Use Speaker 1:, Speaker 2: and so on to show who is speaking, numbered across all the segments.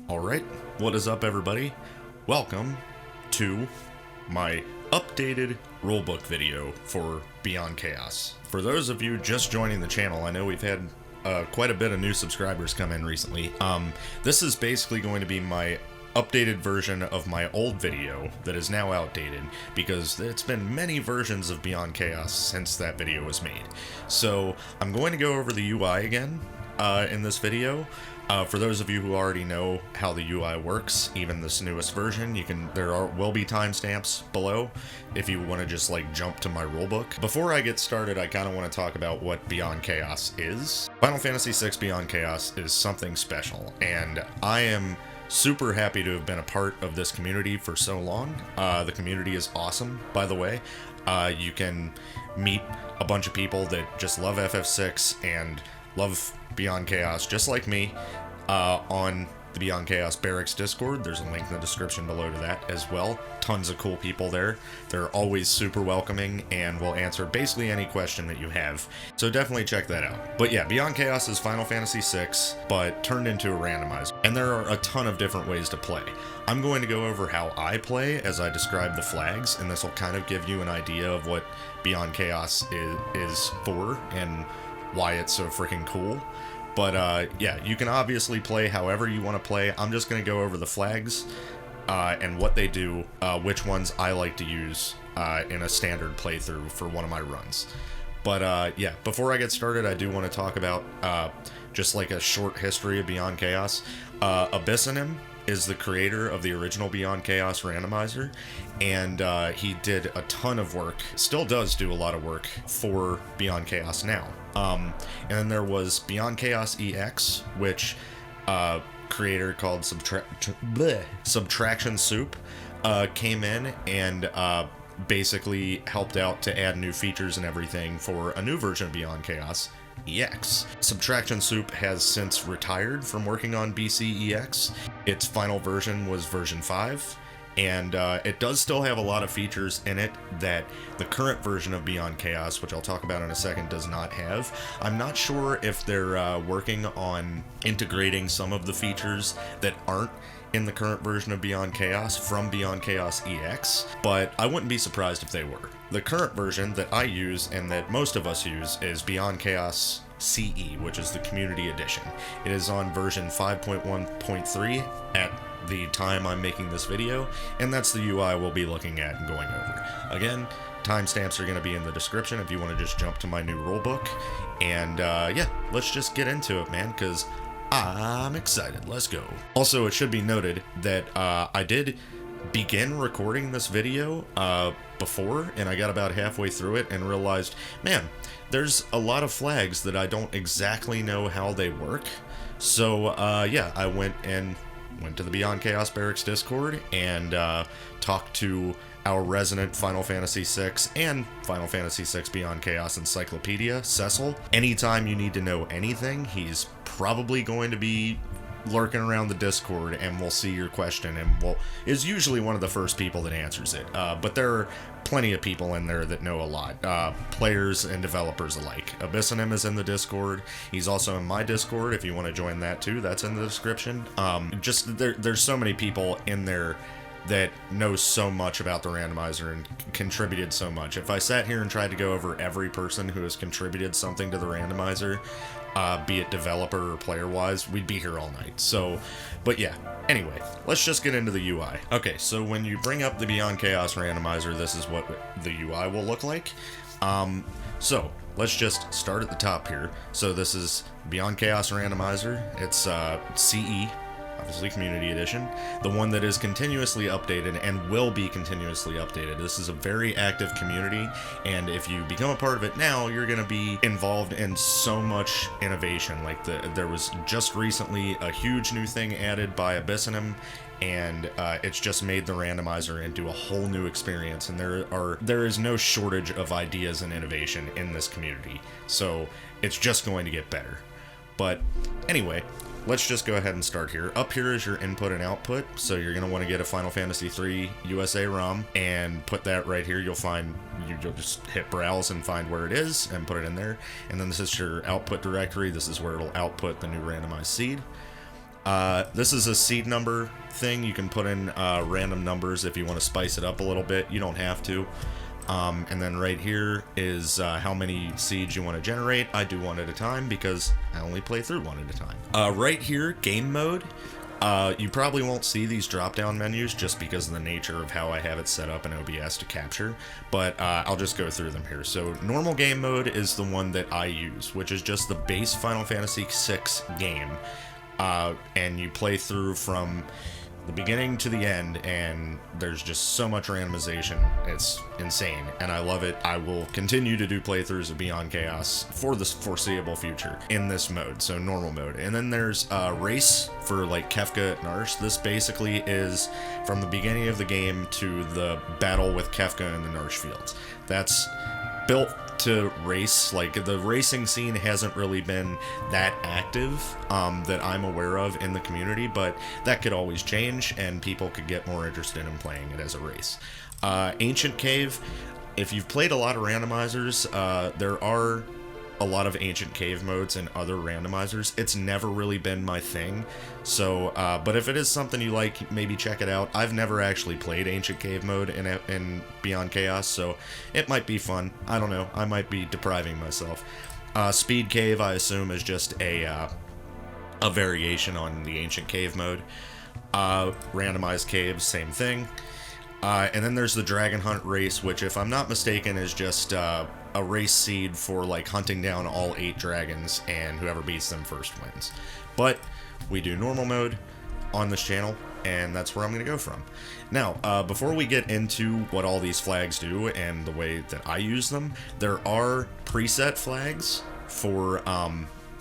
Speaker 1: Alright, what is up everybody? Welcome to my updated rulebook video for Beyond Chaos. For those of you just joining the channel, I know we've had quite a bit of new subscribers come in recently. This is basically going to be my updated version of my old video that is now outdated because it's been many versions of Beyond Chaos since that video was made. So I'm going to go over the UI again in this video. For those of you who already know how the UI works, even this newest version, will be timestamps below if you want to just like jump to my rulebook. Before I get started, I kind of want to talk about what Beyond Chaos is. Final Fantasy VI Beyond Chaos is something special, and I am super happy to have been a part of this community for so long. The community is awesome, by the way. You can meet a bunch of people that just love FF6 and love Beyond Chaos, just like me, on the Beyond Chaos Barracks Discord. There's a link in the description below to that as well. Tons of cool people there. They're always super welcoming and will answer basically any question that you have. So definitely check that out. But yeah, Beyond Chaos is Final Fantasy VI, but turned into a randomizer. And there are a ton of different ways to play. I'm going to go over how I play as I describe the flags, and this will kind of give you an idea of what Beyond Chaos is for and why it's so freaking cool. But yeah, you can obviously play however you want to play. I'm just going to go over the flags and what they do, which ones I like to use in a standard playthrough for one of my runs. But yeah, before I get started, I do want to talk about just like a short history of Beyond Chaos. Abyssonym is the creator of the original Beyond Chaos randomizer, and he did a ton of work, still does do a lot of work for Beyond Chaos now. And then there was Beyond Chaos EX, which creator called Subtraction Soup came in and basically helped out to add new features and everything for a new version of Beyond Chaos EX. Subtraction Soup has since retired from working on BC EX. Its final version was version 5, and it does still have a lot of features in it that the current version of Beyond Chaos, which I'll talk about in a second, does not have. I'm not sure if they're working on integrating some of the features that aren't in the current version of Beyond Chaos from Beyond Chaos EX, but I wouldn't be surprised if they were. The current version that I use and that most of us use is Beyond Chaos CE, which is the Community Edition. It is on version 5.1.3 at the time I'm making this video, and that's the UI we'll be looking at and going over. Again, timestamps are going to be in the description if you want to just jump to my new rulebook. And yeah, let's just get into it, man, because I'm excited. Let's go. Also, it should be noted that I did begin recording this video before, and I got about halfway through it and realized, man, there's a lot of flags that I don't exactly know how they work. So yeah, I went to the Beyond Chaos Barracks Discord and talked to our resident Final Fantasy VI and Final Fantasy VI Beyond Chaos Encyclopedia, Cecil. Anytime you need to know anything, he's probably going to be lurking around the Discord, and we'll see your question and is usually one of the first people that answers it. But there are plenty of people in there that know a lot, players and developers alike. Abyssonym is in the Discord. He's also in my Discord if you want to join that too. That's in the description. There's so many people in there that knows so much about the randomizer and contributed so much. If I sat here and tried to go over every person who has contributed something to the randomizer, be it developer or player-wise, we'd be here all night. So, but yeah, anyway, let's just get into the UI. Okay, so when you bring up the Beyond Chaos randomizer, this is what the UI will look like. So, let's just start at the top here. So this is Beyond Chaos randomizer. It's CE, obviously Community Edition, the one that is continuously updated and will be continuously updated. This is a very active community, and if you become a part of it now, you're going to be involved in so much innovation. Like there was just recently a huge new thing added by Abyssonym, and it's just made the randomizer into a whole new experience, and there is no shortage of ideas and innovation in this community, so it's just going to get better. But anyway, let's just go ahead and start here. Up here is your input and output, so you're going to want to get a Final Fantasy III USA ROM and put that right here. You'll just hit browse and find where it is and put it in there. And then this is your output directory. This is where it'll output the new randomized seed. This is a seed number thing. You can put in random numbers if you want to spice it up a little bit. You don't have to. And then right here is how many seeds you want to generate. I do one at a time because I only play through one at a time. Right here, game mode. You probably won't see these drop-down menus just because of the nature of how I have it set up in OBS to capture, but I'll just go through them here. So normal game mode is the one that I use, which is just the base Final Fantasy VI game, and you play through from the beginning to the end, and there's just so much randomization. It's insane, and I love it. I will continue to do playthroughs of Beyond Chaos for the foreseeable future in this mode, so normal mode. And then there's race for like Kefka and Narsh. This basically is from the beginning of the game to the battle with Kefka in the Narsh fields. That's built to race. Like, the racing scene hasn't really been that active that I'm aware of in the community, but that could always change and people could get more interested in playing it as a race. Ancient Cave, if you've played a lot of randomizers, there are a lot of Ancient Cave modes and other randomizers. It's never really been my thing, so but if it is something you like, maybe check it out. I've never actually played Ancient Cave mode in Beyond Chaos, so it might be fun. I don't know, I might be depriving myself. Speed Cave, I assume, is just a variation on the Ancient Cave mode. Randomized Caves, same thing. And then there's the Dragon Hunt race, which, if I'm not mistaken, is just a race seed for like hunting down all 8 dragons, and whoever beats them first wins. But we do normal mode on this channel, and that's where I'm going to go from. Now, before we get into what all these flags do and the way that I use them, there are preset flags for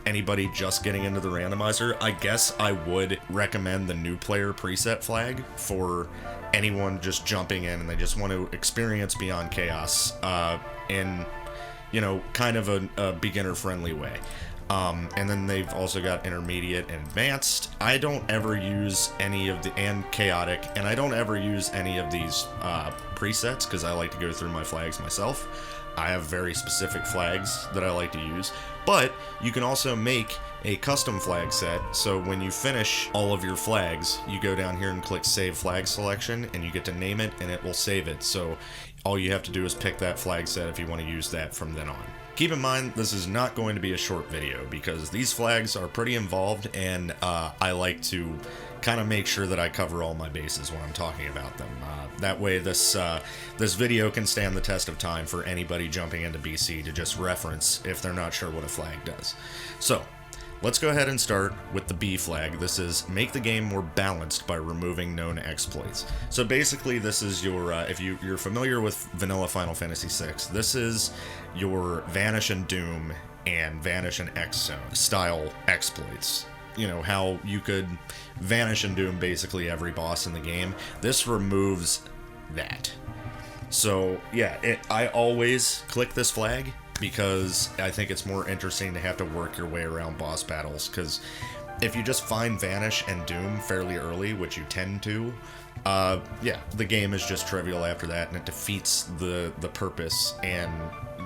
Speaker 1: anybody just getting into the randomizer. I guess I would recommend the new player preset flag for anyone just jumping in and they just want to experience Beyond Chaos in, you know, kind of a beginner-friendly way. And then they've also got intermediate and advanced. I don't ever use any of the, and chaotic, and I don't ever use any of these presets because I like to go through my flags myself. I have very specific flags that I like to use, but you can also make a custom flag set. So when you finish all of your flags, you go down here and click Save Flag Selection, and you get to name it, and it will save it. So all you have to do is pick that flag set if you want to use that from then on. Keep in mind, this is not going to be a short video because these flags are pretty involved, and I like to kind of make sure that I cover all my bases when I'm talking about them. That way this video can stand the test of time for anybody jumping into BC to just reference if they're not sure what a flag does. So, let's go ahead and start with the B flag. This is make the game more balanced by removing known exploits. So basically this is your, if you're familiar with vanilla Final Fantasy VI, this is your Vanish and Doom and Vanish and X-Zone style exploits. You know, how you could Vanish and Doom basically every boss in the game. This removes that. So yeah, I always click this flag because I think it's more interesting to have to work your way around boss battles, because if you just find Vanish and Doom fairly early, which you tend to, yeah, the game is just trivial after that, and it defeats the purpose and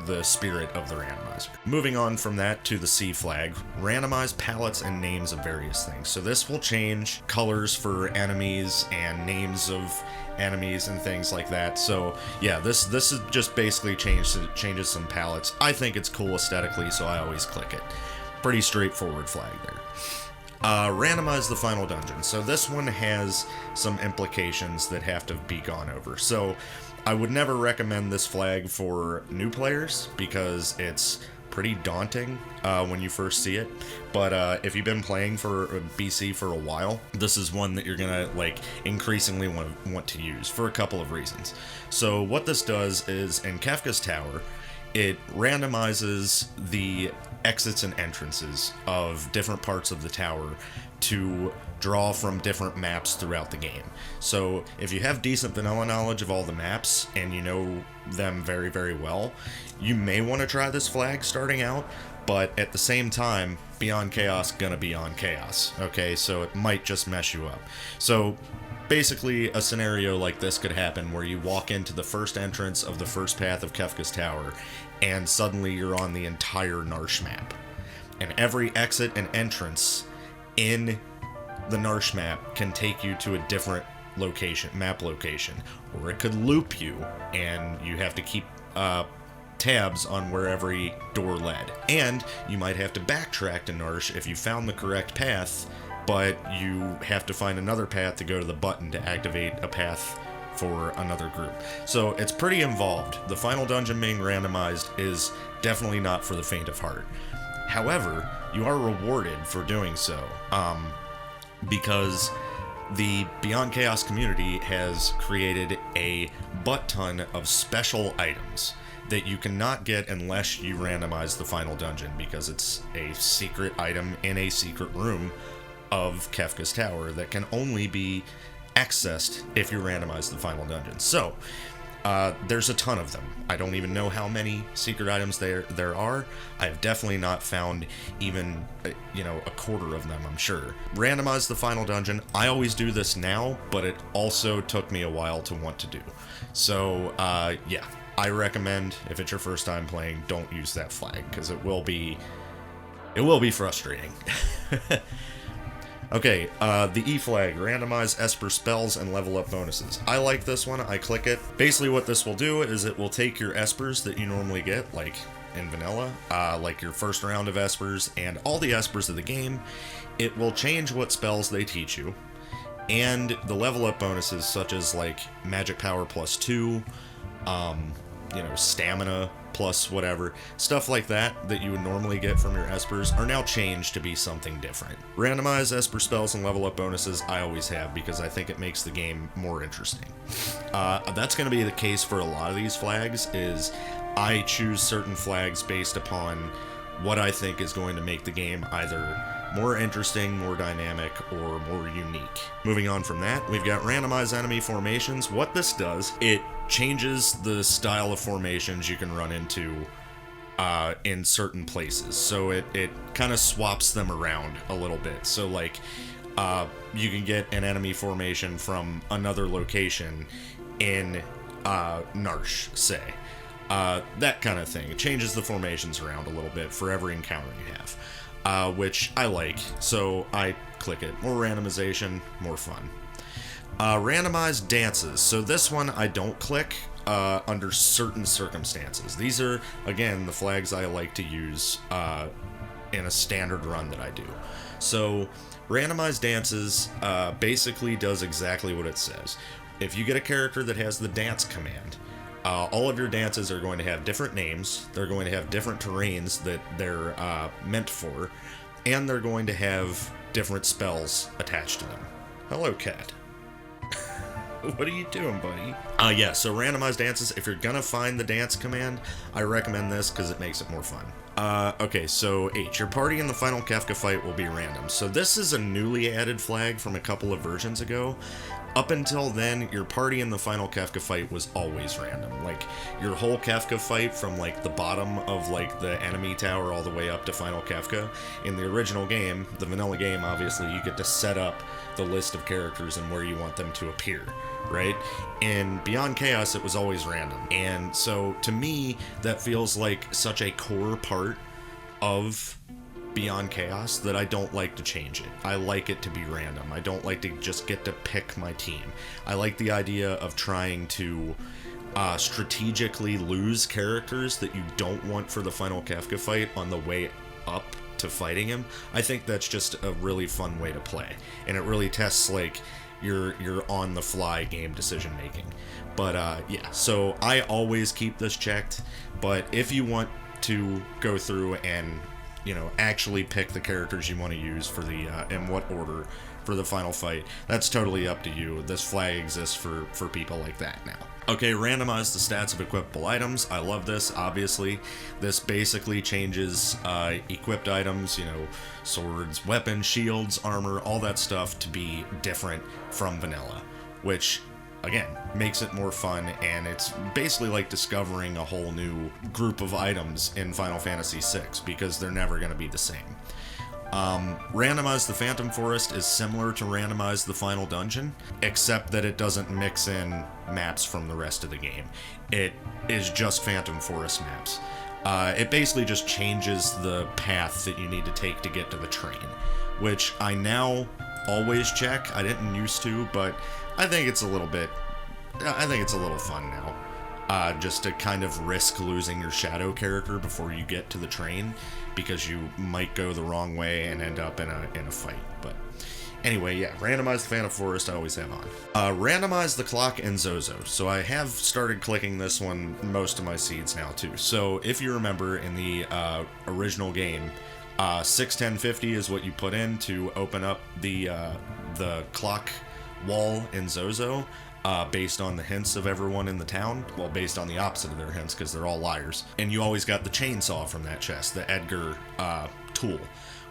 Speaker 1: the spirit of the randomizer. Moving on from that to the C flag, randomize palettes and names of various things. So this will change colors for enemies and names of enemies and things like that. So yeah, this is just basically changes some palettes. I think it's cool aesthetically, so I always click it. Pretty straightforward flag there. Randomize the final dungeon. So this one has some implications that have to be gone over. So I would never recommend this flag for new players because it's pretty daunting when you first see it. But if you've been playing for BC for a while, this is one that you're gonna like increasingly want to use for a couple of reasons. So what this does is, in Kefka's Tower, it randomizes the exits and entrances of different parts of the tower to draw from different maps throughout the game. So if you have decent vanilla knowledge of all the maps and you know them very, very well, you may want to try this flag starting out, but at the same time, Beyond Chaos gonna be on Chaos, okay? So it might just mess you up. So basically, a scenario like this could happen where you walk into the first entrance of the first path of Kefka's Tower, and suddenly you're on the entire Narsh map. And every exit and entrance in the Narsh map can take you to a different map location, or it could loop you, and you have to keep tabs on where every door led. And you might have to backtrack to Narsh if you found the correct path, but you have to find another path to go to the button to activate a path for another group. So it's pretty involved. The final dungeon being randomized is definitely not for the faint of heart. However, you are rewarded for doing so, because the Beyond Chaos community has created a butt-ton of special items that you cannot get unless you randomize the final dungeon, because it's a secret item in a secret room of Kefka's Tower that can only be accessed if you randomize the final dungeon. So, there's a ton of them. I don't even know how many secret items there are. I've definitely not found even, a quarter of them, I'm sure. Randomize the final dungeon. I always do this now, but it also took me a while to want to do. So, yeah, I recommend, if it's your first time playing, don't use that flag, because it will be frustrating. Okay, the E flag, randomize Esper spells and level up bonuses. I like this one, I click it. Basically what this will do is it will take your Espers that you normally get, like in vanilla, like your first round of Espers and all the Espers of the game. It will change what spells they teach you, and the level up bonuses such as like magic power +2, stamina plus whatever, stuff like that you would normally get from your Espers are now changed to be something different. Randomize Esper spells and level up bonuses I always have, because I think it makes the game more interesting. That's going to be the case for a lot of these flags, is I choose certain flags based upon what I think is going to make the game either more interesting, more dynamic, or more unique. Moving on from that, we've got randomize enemy formations. What this does, it changes the style of formations you can run into in certain places. So it kind of swaps them around a little bit. So like, you can get an enemy formation from another location in Narsh, say. That kind of thing. It changes the formations around a little bit for every encounter you have, which I like, so I click it. More randomization, more fun. Randomized dances. So this one I don't click under certain circumstances. These are, again, the flags I like to use in a standard run that I do. So randomized dances basically does exactly what it says. If you get a character that has the dance command, all of your dances are going to have different names, they're going to have different terrains that they're meant for, and they're going to have different spells attached to them. Hello, cat. What are you doing, buddy? Yeah, so randomized dances, if you're gonna find the dance command, I recommend this because it makes it more fun. Okay, so H, your party in the final Kefka fight will be random. So this is a newly added flag from a couple of versions ago. Up until then, your party in the final Kefka fight was always random. Like, your whole Kefka fight from, like, the bottom of, like, the enemy tower all the way up to final Kefka. In the original game, the vanilla game, obviously, you get to set up the list of characters and where you want them to appear, right? In Beyond Chaos, it was always random. And so, to me, that feels like such a core part of Beyond Chaos that I don't like to change it. I like it to be random. I don't like to just get to pick my team. I like the idea of trying to strategically lose characters that you don't want for the final Kefka fight on the way up to fighting him. I think that's just a really fun way to play, and it really tests like your on the fly game decision making. But yeah, so I always keep this checked, but if you want to go through and actually pick the characters you want to use for the in what order for the final fight, that's totally up to you. This flag exists for people like that now. Okay, randomize the stats of equipable items. I love this, obviously. This basically changes equipped items, swords, weapons, shields, armor, all that stuff to be different from vanilla, which again makes it more fun, and it's basically like discovering a whole new group of items in Final Fantasy VI, because they're never going to be the same. Randomize the Phantom Forest is similar to randomize the final dungeon, except that it doesn't mix in maps from the rest of the game. It is just Phantom Forest maps. It basically just changes the path that you need to take to get to the train, which I now always check. I didn't used to, but I think it's a little fun now. Just to kind of risk losing your shadow character before you get to the train, because you might go the wrong way and end up in a fight. But anyway, yeah, randomize the Phantom Forest I always have on. Randomize the clock and Zozo. So I have started clicking this one most of my seeds now too. So if you remember in the original game, 61050 is what you put in to open up the clock wall in Zozo. Based on the hints of everyone in the town. Well, based on the opposite of their hints, because they're all liars. And you always got the chainsaw from that chest, the Edgar tool.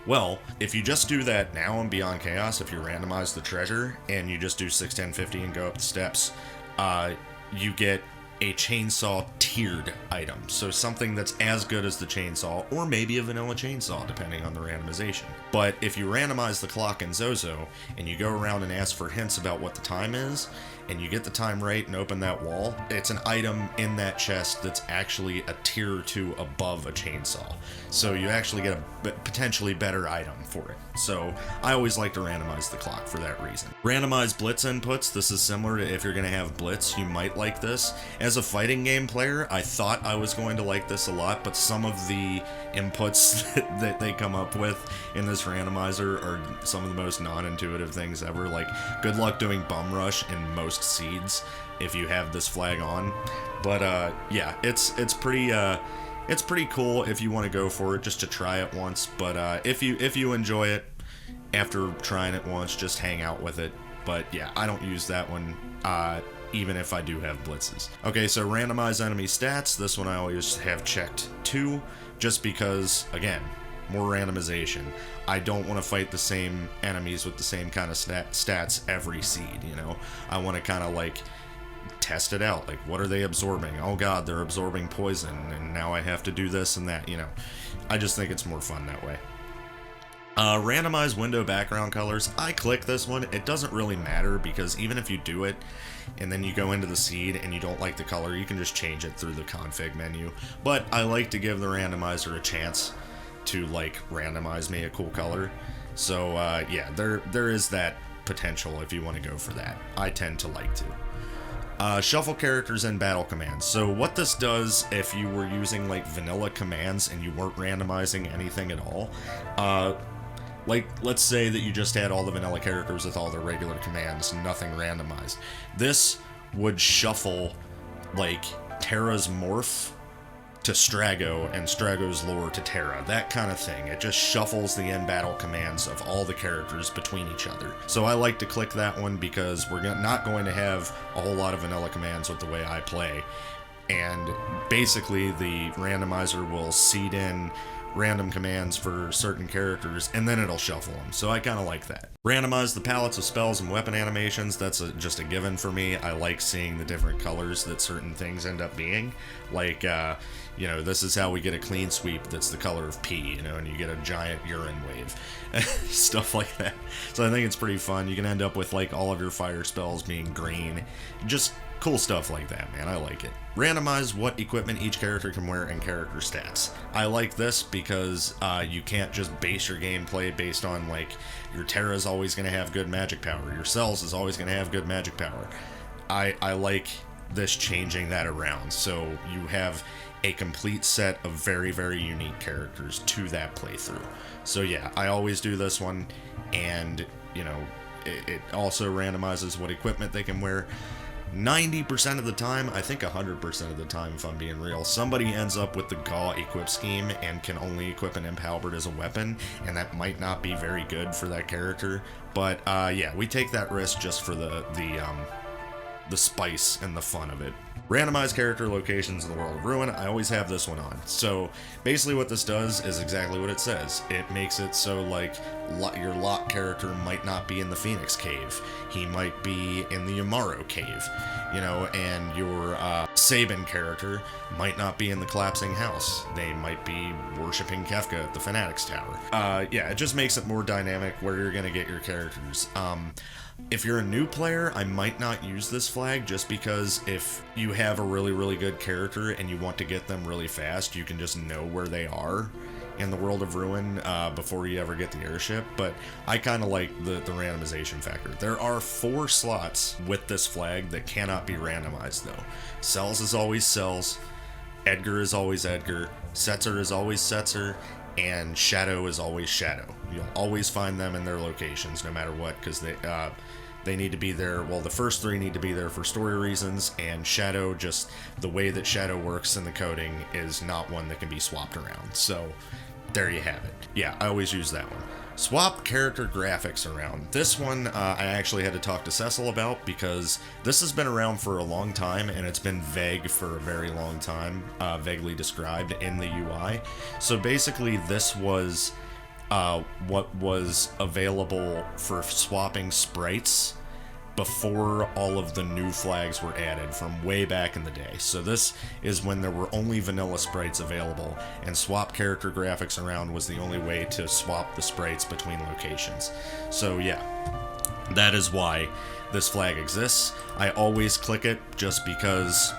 Speaker 1: Well, if you just do that now in Beyond Chaos, if you randomize the treasure, and you just do 61050 and go up the steps, you get a chainsaw tiered item. So something that's as good as the chainsaw, or maybe a vanilla chainsaw, depending on the randomization. But if you randomize the clock in Zozo, and you go around and ask for hints about what the time is, and you get the time right and open that wall, it's an item in that chest that's actually a tier or two above a chainsaw. So you actually get a potentially better item for it. So I always like to randomize the clock for that reason. Randomize blitz inputs. This is similar to if you're going to have blitz, you might like this. As a fighting game player, I thought I was going to like this a lot, but some of the inputs that they come up with in this randomizer are some of the most non-intuitive things ever. Like, good luck doing bum rush in most seeds if you have this flag on. But yeah, it's pretty cool if you want to go for it just to try it once. But if you enjoy it after trying it once, just hang out with it. But yeah, I don't use that one even if I do have blitzes. Okay, so randomize enemy stats. This one I always have checked 2, just because, again, more randomization. I don't want to fight the same enemies with the same kind of stats every seed, you know? I want to kind of like test it out. Like, what are they absorbing? Oh god, they're absorbing poison, and now I have to do this and that, you know? I just think it's more fun that way. Randomize window background colors. I click this one. It doesn't really matter, because even if you do it and then you go into the seed and you don't like the color, you can just change it through the config menu. But I like to give the randomizer a chance to like randomize me a cool color. So yeah, there is that potential if you want to go for that. I tend to like to. Shuffle characters and battle commands. So what this does, if you were using like vanilla commands and you weren't randomizing anything at all, like, let's say that you just had all the vanilla characters with all their regular commands, nothing randomized. This would shuffle, like, Terra's morph to Strago and Strago's lore to Terra, that kind of thing. It just shuffles the in-battle commands of all the characters between each other. So I like to click that one because we're not going to have a whole lot of vanilla commands with the way I play. And basically, the randomizer will seed in random commands for certain characters, and then it'll shuffle them. So I kind of like that. Randomize the palettes of spells and weapon animations. That's just a given for me. I like seeing the different colors that certain things end up being. Like, you know, this is how we get a clean sweep that's the color of pee, you know, and you get a giant urine wave. Stuff like that. So I think it's pretty fun. You can end up with, like, all of your fire spells being green. Just cool stuff like that, man. I like it. Randomize what equipment each character can wear and character stats. I like this because you can't just base your gameplay based on, like, your Terra's always going to have good magic power. Your Cells is always going to have good magic power. I like this changing that around. So you have a complete set of very, very unique characters to that playthrough. So yeah, I always do this one, and, you know, it also randomizes what equipment they can wear. 90% of the time, I think 100% of the time, if I'm being real, somebody ends up with the Gaw equip scheme and can only equip an Imp Halberd as a weapon, and that might not be very good for that character. But yeah, we take that risk just for the spice and the fun of it. Randomize character locations in the World of Ruin. I always have this one on. So basically what this does is exactly what it says. It makes it so, like, your Lot character might not be in the Phoenix Cave. He might be in the Yamaro Cave, you know, and your Sabin character might not be in the Collapsing House. They might be worshipping Kefka at the Fanatics Tower. Yeah, it just makes it more dynamic where you're going to get your characters. If you're a new player, I might not use this flag, just because if you have a really, really good character and you want to get them really fast, you can just know where they are in the World of Ruin before you ever get the airship, but I kind of like the randomization factor. There are 4 slots with this flag that cannot be randomized, though. Cells is always Cells, Edgar is always Edgar, Setzer is always Setzer, and Shadow is always Shadow. You'll always find them in their locations, no matter what, because they need to be there. Well, the first 3 need to be there for story reasons, and Shadow, just the way that Shadow works in the coding, is not one that can be swapped around. So there you have it. Yeah, I always use that one. Swap character graphics around. This one I actually had to talk to Cecil about, because this has been around for a long time and it's been vague for a very long time, vaguely described in the UI. So basically this was what was available for swapping sprites before all of the new flags were added from way back in the day. So this is when there were only vanilla sprites available, and swap character graphics around was the only way to swap the sprites between locations. So yeah, that is why this flag exists. I always click it just because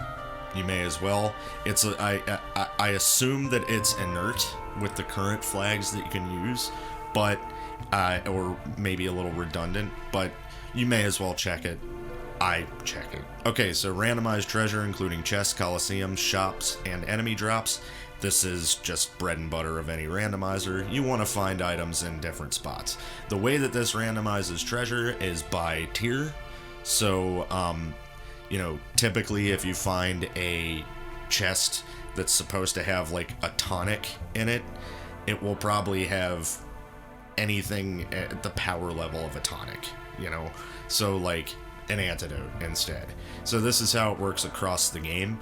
Speaker 1: you may as well. I assume that it's inert with the current flags that you can use, but or maybe a little redundant, but you may as well check it. I check it. Okay, so randomized treasure, including chests, coliseums, shops, and enemy drops. This is just bread and butter of any randomizer. You want to find items in different spots. The way that this randomizes treasure is by tier. So, you know, typically if you find a chest that's supposed to have like a tonic in it, it will probably have anything at the power level of a tonic, you know, so like an antidote instead. So this is how it works across the game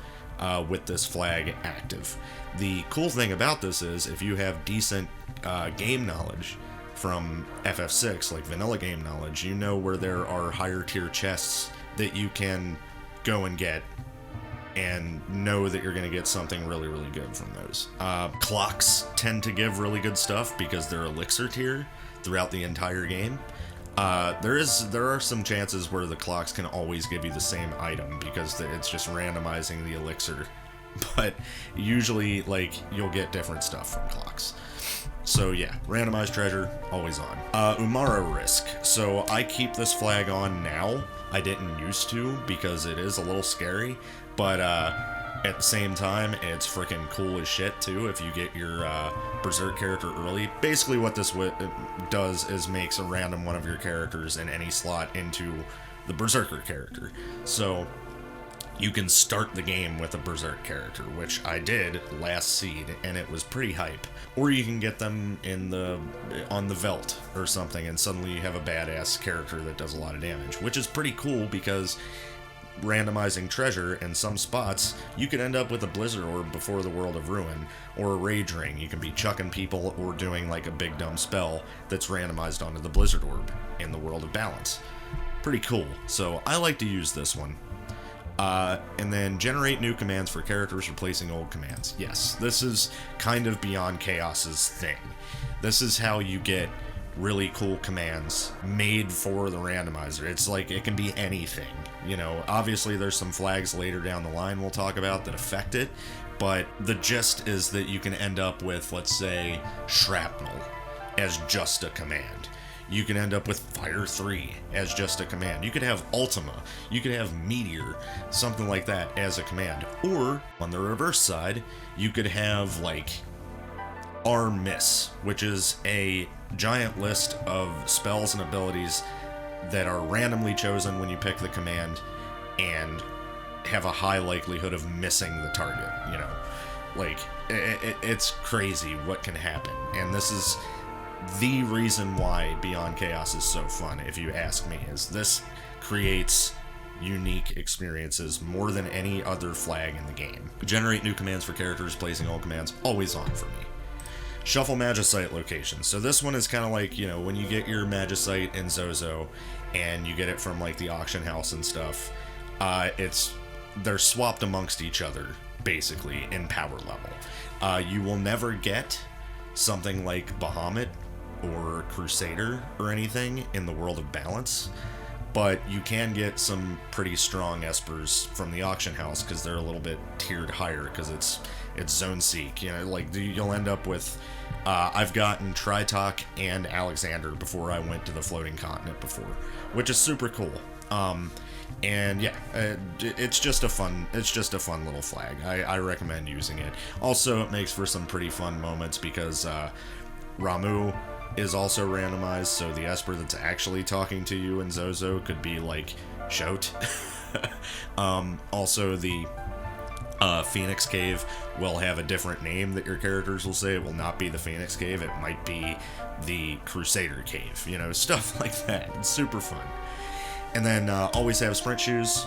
Speaker 1: with this flag active. The cool thing about this is if you have decent game knowledge from FF6, like vanilla game knowledge, you know where there are higher tier chests that you can go and get, and know that you're going to get something really, really good from those. Clocks tend to give really good stuff because they're elixir tier throughout the entire game. There are some chances where the clocks can always give you the same item because it's just randomizing the elixir, but usually like you'll get different stuff from clocks. So yeah, randomized treasure, always on. Umara risk. So I keep this flag on now. I didn't used to because it is a little scary, but at the same time, it's freaking cool as shit too if you get your Berserk character early. Basically what this does is makes a random one of your characters in any slot into the Berserker character. So you can start the game with a Berserk character, which I did last seed, and it was pretty hype. Or you can get them on the Velt or something, and suddenly you have a badass character that does a lot of damage, which is pretty cool because randomizing treasure in some spots, you could end up with a Blizzard Orb before the World of Ruin, or a Rage Ring. You can be chucking people or doing like a big dumb spell that's randomized onto the Blizzard Orb in the World of Balance. Pretty cool. So I like to use this one. And then generate new commands for characters replacing old commands. Yes, this is kind of Beyond Chaos's thing. This is how you get really cool commands made for the randomizer. It's like it can be anything, you know. Obviously there's some flags later down the line we'll talk about that affect it, but the gist is that you can end up with, let's say, Shrapnel as just a command. You can end up with Fire 3 as just a command. You could have Ultima. You could have Meteor, something like that as a command. Or, on the reverse side, you could have, like, Arm Miss, which is a giant list of spells and abilities that are randomly chosen when you pick the command and have a high likelihood of missing the target, you know. Like, it's crazy what can happen. And this is the reason why Beyond Chaos is so fun, if you ask me, is this creates unique experiences more than any other flag in the game. Generate new commands for characters, placing old commands, always on for me. Shuffle Magicite locations. So this one is kind of like, you know, when you get your Magicite in Zozo and you get it from like the auction house and stuff, they're swapped amongst each other basically in power level. You will never get something like Bahamut or Crusader or anything in the World of Balance, but you can get some pretty strong espers from the auction house because they're a little bit tiered higher because it's it's Zone Seek. You know, like you'll end up with. I've gotten Tritok and Alexander before I went to the Floating Continent before, which is super cool. And yeah, it's just a fun little flag. I recommend using it. Also, it makes for some pretty fun moments because Ramuh is also randomized, so the Esper that's actually talking to you in Zozo could be like Shout. Also, the Phoenix Cave will have a different name that your characters will say. It will not be the Phoenix Cave. It might be the Crusader Cave. You know, stuff like that. It's super fun. And then always have sprint shoes.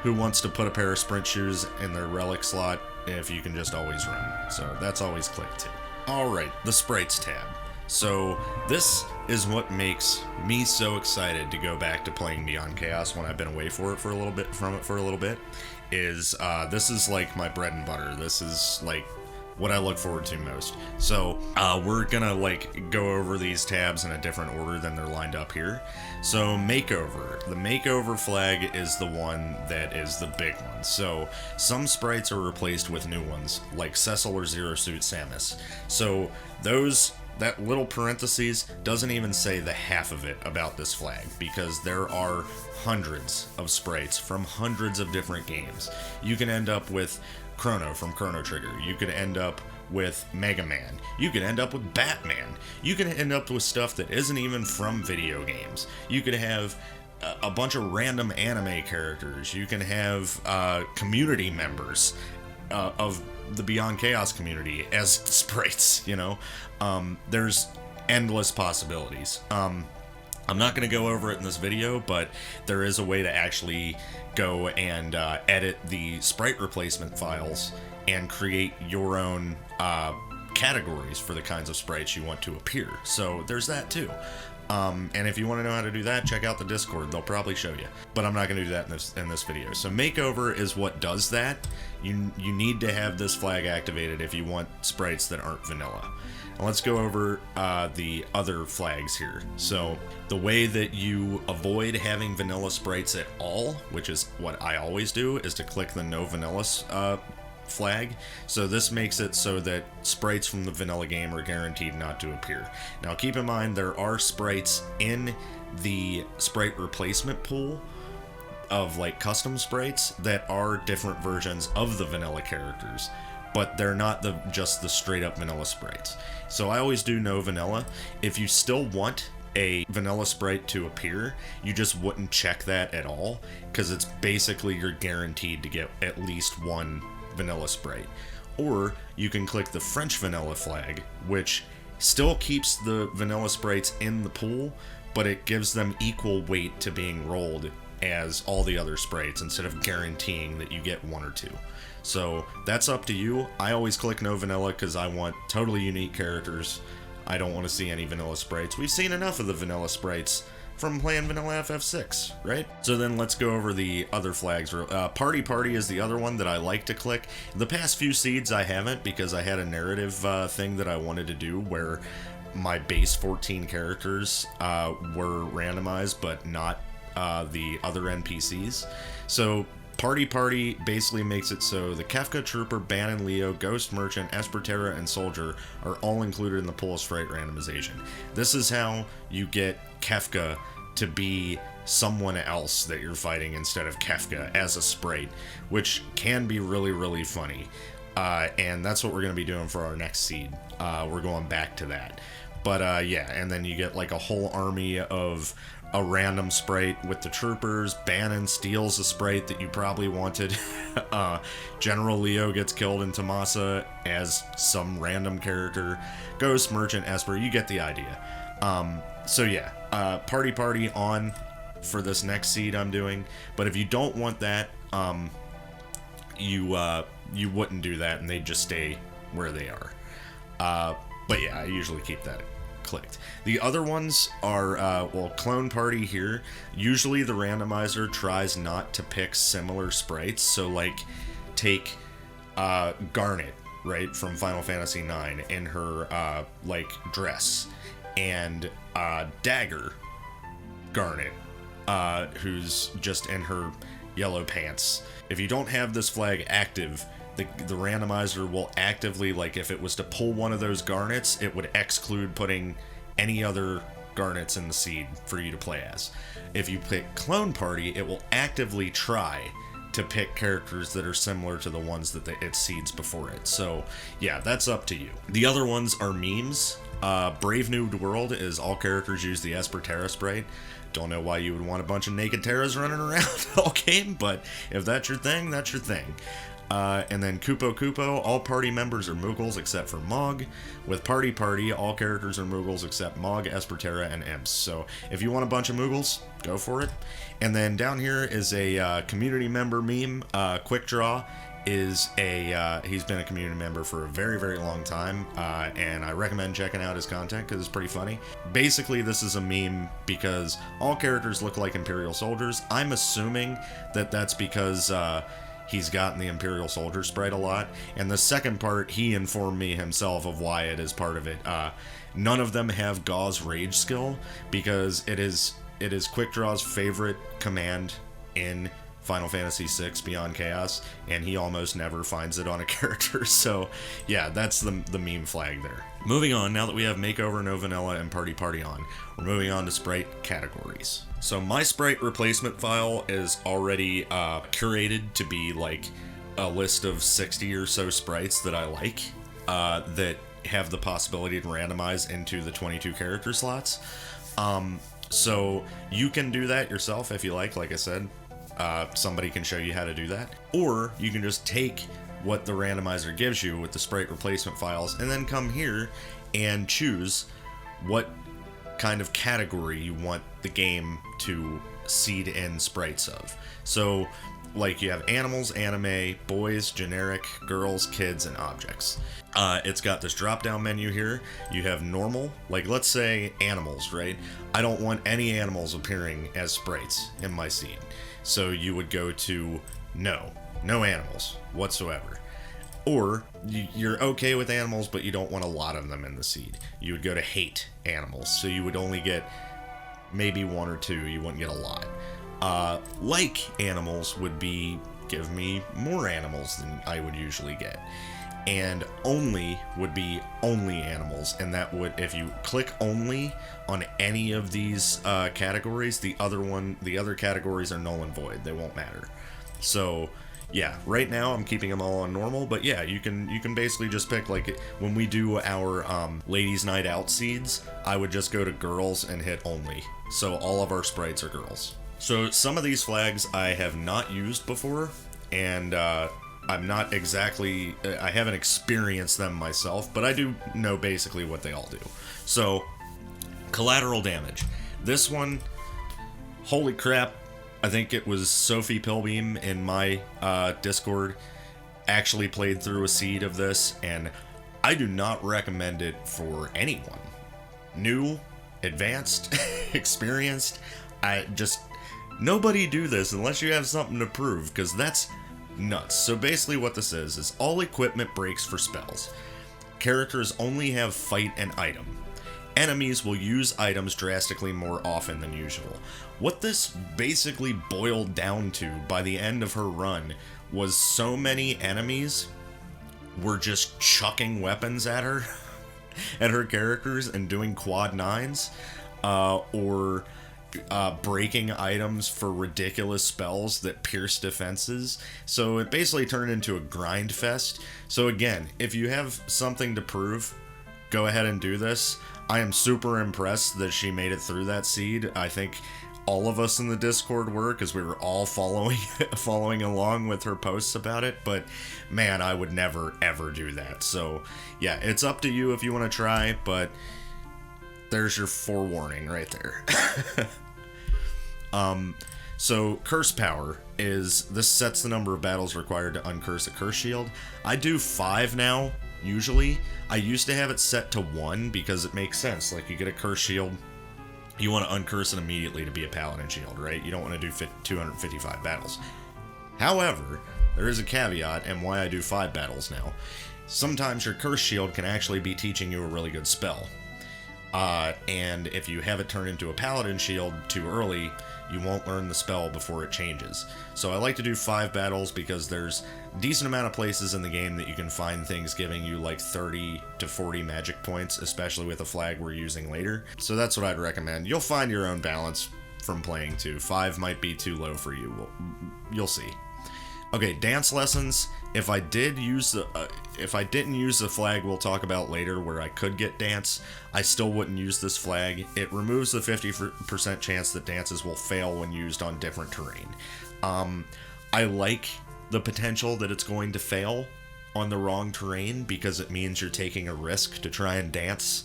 Speaker 1: Who wants to put a pair of sprint shoes in their relic slot if you can just always run? So that's always clicked too. Alright, the sprites tab. So this is what makes me so excited to go back to playing Beyond Chaos when I've been away for a little bit. Is this is like my bread and butter. This is like what I look forward to most. So we're gonna like go over these tabs in a different order than they're lined up here. So makeover. The makeover flag is the one that is the big one. So some sprites are replaced with new ones, like Cecil or Zero Suit Samus. So that little parentheses doesn't even say the half of it about this flag, because there are hundreds of sprites from hundreds of different games. You can end up with Chrono from Chrono Trigger. You could end up with Mega Man. You could end up with Batman. You can end up with stuff that isn't even from video games. You could have a bunch of random anime characters. You can have community members of the Beyond Chaos community as sprites, you know? There's endless possibilities. I'm not going to go over it in this video, but there is a way to actually go and edit the sprite replacement files and create your own categories for the kinds of sprites you want to appear. So there's that too. And if you want to know how to do that, check out the Discord. They'll probably show you. But I'm not going to do that in this video. So makeover is what does that. You need to have this flag activated if you want sprites that aren't vanilla. And let's go over the other flags here. So the way that you avoid having vanilla sprites at all, which is what I always do, is to click the no vanilla flag. So this makes it so that sprites from the vanilla game are guaranteed not to appear. Now keep in mind there are sprites in the sprite replacement pool of like custom sprites that are different versions of the vanilla characters, but they're not just the straight up vanilla sprites. So I always do no vanilla. If you still want a vanilla sprite to appear, you just wouldn't check that at all, because it's basically you're guaranteed to get at least one vanilla sprite. Or you can click the French vanilla flag, which still keeps the vanilla sprites in the pool, but it gives them equal weight to being rolled as all the other sprites, instead of guaranteeing that you get one or two. So that's up to you. I always click no vanilla because I want totally unique characters. I don't want to see any vanilla sprites. We've seen enough of the vanilla sprites from playing vanilla FF6, right? So then let's go over the other flags. Party is the other one that I like to click. The past few seeds I haven't, because I had a narrative thing that I wanted to do where my base 14 characters were randomized, but not the other NPCs. So Party basically makes it so the Kefka, Trooper, Banon, Leo, Ghost, Merchant, Esperterra, and Soldier are all included in the pool sprite randomization. This is how you get Kefka to be someone else that you're fighting instead of Kefka as a sprite, which can be really, really funny. And that's what we're going to be doing for our next seed. We're going back to that. But yeah, and then you get like a whole army of a random sprite with the troopers. Banon steals a sprite that you probably wanted. General Leo gets killed in Tomasa as some random character. Ghost, Merchant, Esper, you get the idea. So yeah, party on for this next seed I'm doing. But if you don't want that, you wouldn't do that, and they'd just stay where they are. But yeah, I usually keep that clicked. The other ones are, well, Clone Party here. Usually the randomizer tries not to pick similar sprites. So like, take Garnet, right, from Final Fantasy IX in her, like, dress. And Dagger Garnet, who's just in her yellow pants. If you don't have this flag active, the randomizer will actively, like if it was to pull one of those garnets, it would exclude putting any other garnets in the seed for you to play as. If you pick Clone Party, it will actively try to pick characters that are similar to the ones that it seeds before it. So yeah, that's up to you. The other ones are memes. Brave New World is all characters use the Esper Terra sprite. Don't know why you would want a bunch of naked Terras running around all game, but if that's your thing, that's your thing. And then Kupo, all party members are Moogles except for Mog. With Party, all characters are Moogles except Mog, Esper Terra, and Imps. So if you want a bunch of Moogles, go for it. And then down here is a community member meme. Quick Draw is he's been a community member for a very, very long time, and I recommend checking out his content because it's pretty funny. Basically, this is a meme because all characters look like Imperial soldiers. I'm assuming that that's because he's gotten the Imperial Soldier sprite a lot. And the second part, he informed me himself of why it is part of it. None of them have Gauze Rage skill because it is Quick Draw's favorite command in Final Fantasy VI Beyond Chaos, and he almost never finds it on a character. So yeah, that's the meme flag there. Moving on, now that we have Makeover, No Vanilla, and Party on, we're moving on to sprite categories. So my sprite replacement file is already curated to be like a list of 60 or so sprites that I like, that have the possibility to randomize into the 22 character slots. So you can do that yourself if you like I said. Somebody can show you how to do that, or you can just take what the randomizer gives you with the sprite replacement files and then come here and choose what kind of category you want the game to seed in sprites of. So like you have animals, anime, boys, generic, girls, kids, and objects. It's got this drop down menu here. You have normal, like let's say animals, right? I don't want any animals appearing as sprites in my seed. So you would go to no animals whatsoever. Or you're okay with animals, but you don't want a lot of them in the seed. You would go to hate animals. So you would only get maybe one or two. You wouldn't get a lot. Like animals would be give me more animals than I would usually get. And only would be only animals, and that would, if you click only on any of these categories, the other categories are null and void. They won't matter. So yeah, right now I'm keeping them all on normal, but yeah, you can basically just pick, like when we do our ladies night out seeds, I would just go to girls and hit only. So all of our sprites are girls. So some of these flags I have not used before, and I'm not exactly, I haven't experienced them myself, but I do know basically what they all do. So, collateral damage. This one, holy crap, I think it was Sophie Pilbeam in my Discord actually played through a seed of this, and I do not recommend it for anyone. New, advanced, experienced, nobody do this unless you have something to prove, because that's nuts. So basically what this is all equipment breaks for spells. Characters only have fight and item. Enemies will use items drastically more often than usual. What this basically boiled down to by the end of her run was so many enemies were just chucking weapons at her, at her characters, and doing quad nines, or breaking items for ridiculous spells that pierce defenses. So it basically turned into a grind fest. So again, if you have something to prove, go ahead and do this. I am super impressed that she made it through that seed. I think all of us in the Discord were, because we were all following along with her posts about it. But man, I would never ever do that. So yeah, it's up to you if you want to try, but there's your forewarning right there. So curse power is, this sets the number of battles required to uncurse a curse shield. I do 5 now, usually. I used to have it set to 1 because it makes sense. Like, you get a curse shield, you want to uncurse it immediately to be a paladin shield, right? You don't want to do 255 battles. However, there is a caveat, and why I do 5 battles now. Sometimes your curse shield can actually be teaching you a really good spell. And if you have it turn into a paladin shield too early, you won't learn the spell before it changes. So I like to do 5 battles because there's a decent amount of places in the game that you can find things giving you like 30 to 40 magic points, especially with a flag we're using later. So that's what I'd recommend. You'll find your own balance from playing too. 5 might be too low for you. You'll see. Okay, dance lessons. If I didn't use the flag we'll talk about later where I could get dance, I still wouldn't use this flag. It removes the 50% chance that dances will fail when used on different terrain. I like the potential that it's going to fail on the wrong terrain because it means you're taking a risk to try and dance,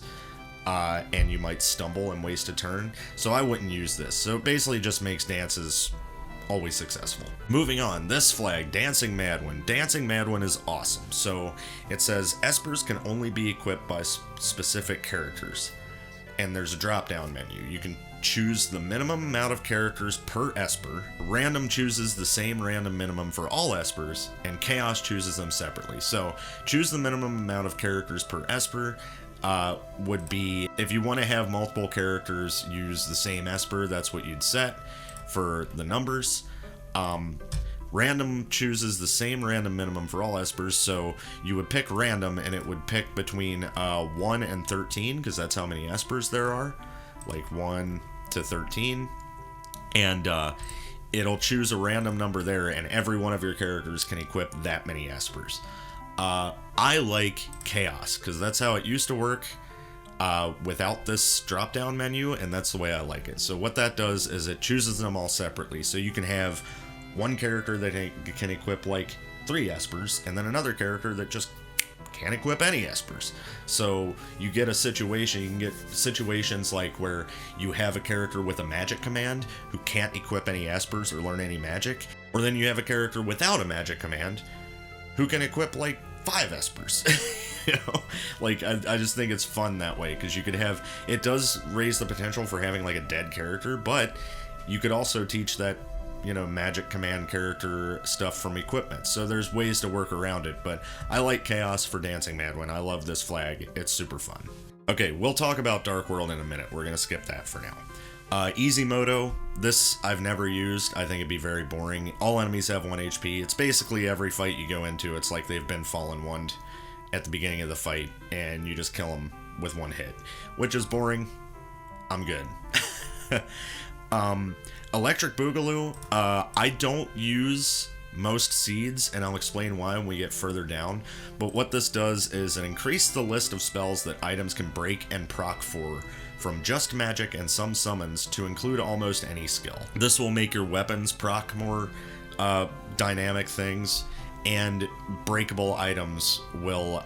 Speaker 1: and you might stumble and waste a turn. So I wouldn't use this. So it basically just makes dances always successful. Moving on, this flag, Dancing Madwin. Dancing Madwin is awesome. So it says espers can only be equipped by specific characters, and there's a drop-down menu. You can choose the minimum amount of characters per esper. Random chooses the same random minimum for all espers, and Chaos chooses them separately. So choose the minimum amount of characters per esper. Would be, if you want to have multiple characters use the same esper, that's what you'd set for the numbers. Random chooses the same random minimum for all espers, so you would pick random and it would pick between 1 and 13, because that's how many espers there are, like 1 to 13, and it'll choose a random number there, and every one of your characters can equip that many espers. I like Chaos, because that's how it used to work without this drop-down menu, and that's the way I like it. So what that does is it chooses them all separately, so you can have one character that can equip like 3 espers, and then another character that just can't equip any espers. So you get a situation, you can get situations like where you have a character with a magic command who can't equip any espers or learn any magic, or then you have a character without a magic command who can equip like 5 espers. You know, like I just think it's fun that way, because you could have, it does raise the potential for having like a dead character, but you could also teach that, you know, magic command character stuff from equipment. So there's ways to work around it, but I like Chaos for Dancing Madwin. I love this flag. It's super fun. Okay, we'll talk about Dark World in a minute. We're gonna skip that for now. Easy Moto, this I've never used. I think it'd be very boring. All enemies have 1 HP. It's basically every fight you go into, it's like they've been fallen one at the beginning of the fight, and you just kill them with 1 hit, which is boring. I'm good. Electric Boogaloo, I don't use most seeds, and I'll explain why when we get further down, but what this does is it increases the list of spells that items can break and proc for, from just magic and some summons to include almost any skill. This will make your weapons proc more dynamic things, and breakable items will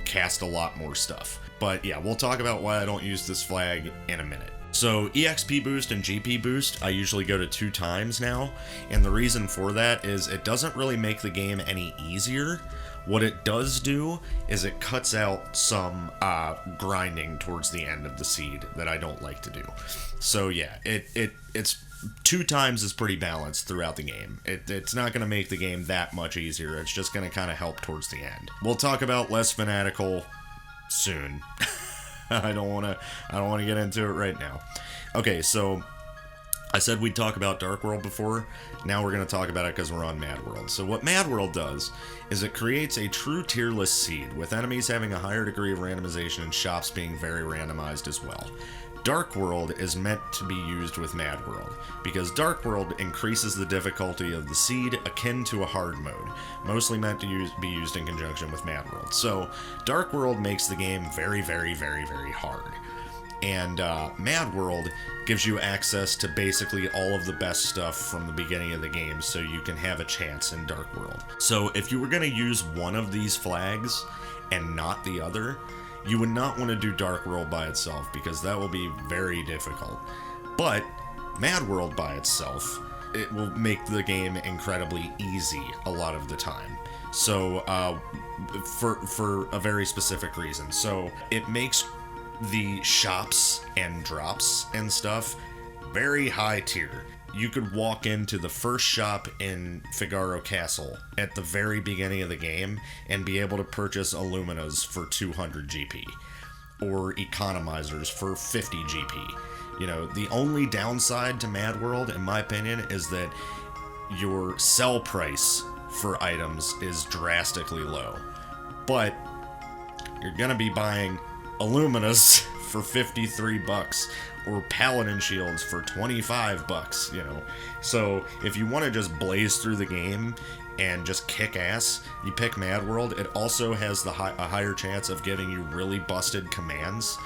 Speaker 1: cast a lot more stuff. But yeah, we'll talk about why I don't use this flag in a minute. So EXP boost and GP boost, I usually go to 2 times now, and the reason for that is it doesn't really make the game any easier. What it does do is it cuts out some grinding towards the end of the seed that I don't like to do. So yeah, it's 2 times is pretty balanced throughout the game. It's not going to make the game that much easier. It's just going to kind of help towards the end. We'll talk about less fanatical soon. I don't want to get into it right now. Okay, so I said we'd talk about Dark World before. Now we're going to talk about it because we're on Mad World. So what Mad World does is it creates a true tierless seed, with enemies having a higher degree of randomization and shops being very randomized as well. Dark World is meant to be used with Mad World, because Dark World increases the difficulty of the seed akin to a hard mode, mostly meant to be used in conjunction with Mad World. So Dark World makes the game very, very, very, very hard. And Mad World gives you access to basically all of the best stuff from the beginning of the game, so you can have a chance in Dark World. So if you were going to use one of these flags and not the other, you would not want to do Dark World by itself, because that will be very difficult. But Mad World by itself, it will make the game incredibly easy a lot of the time. So for a very specific reason. So it makes the shops and drops and stuff very high tier. You could walk into the first shop in Figaro Castle at the very beginning of the game and be able to purchase Illuminas for 200 GP. or economizers for 50 GP. You know, the only downside to Mad World, in my opinion, is that your sell price for items is drastically low. But you're gonna be buying Illuminas for 53 bucks or Paladin shields for 25 bucks, you know. So if you want to just blaze through the game and just kick ass, you pick Mad World. It also has a higher chance of giving you really busted commands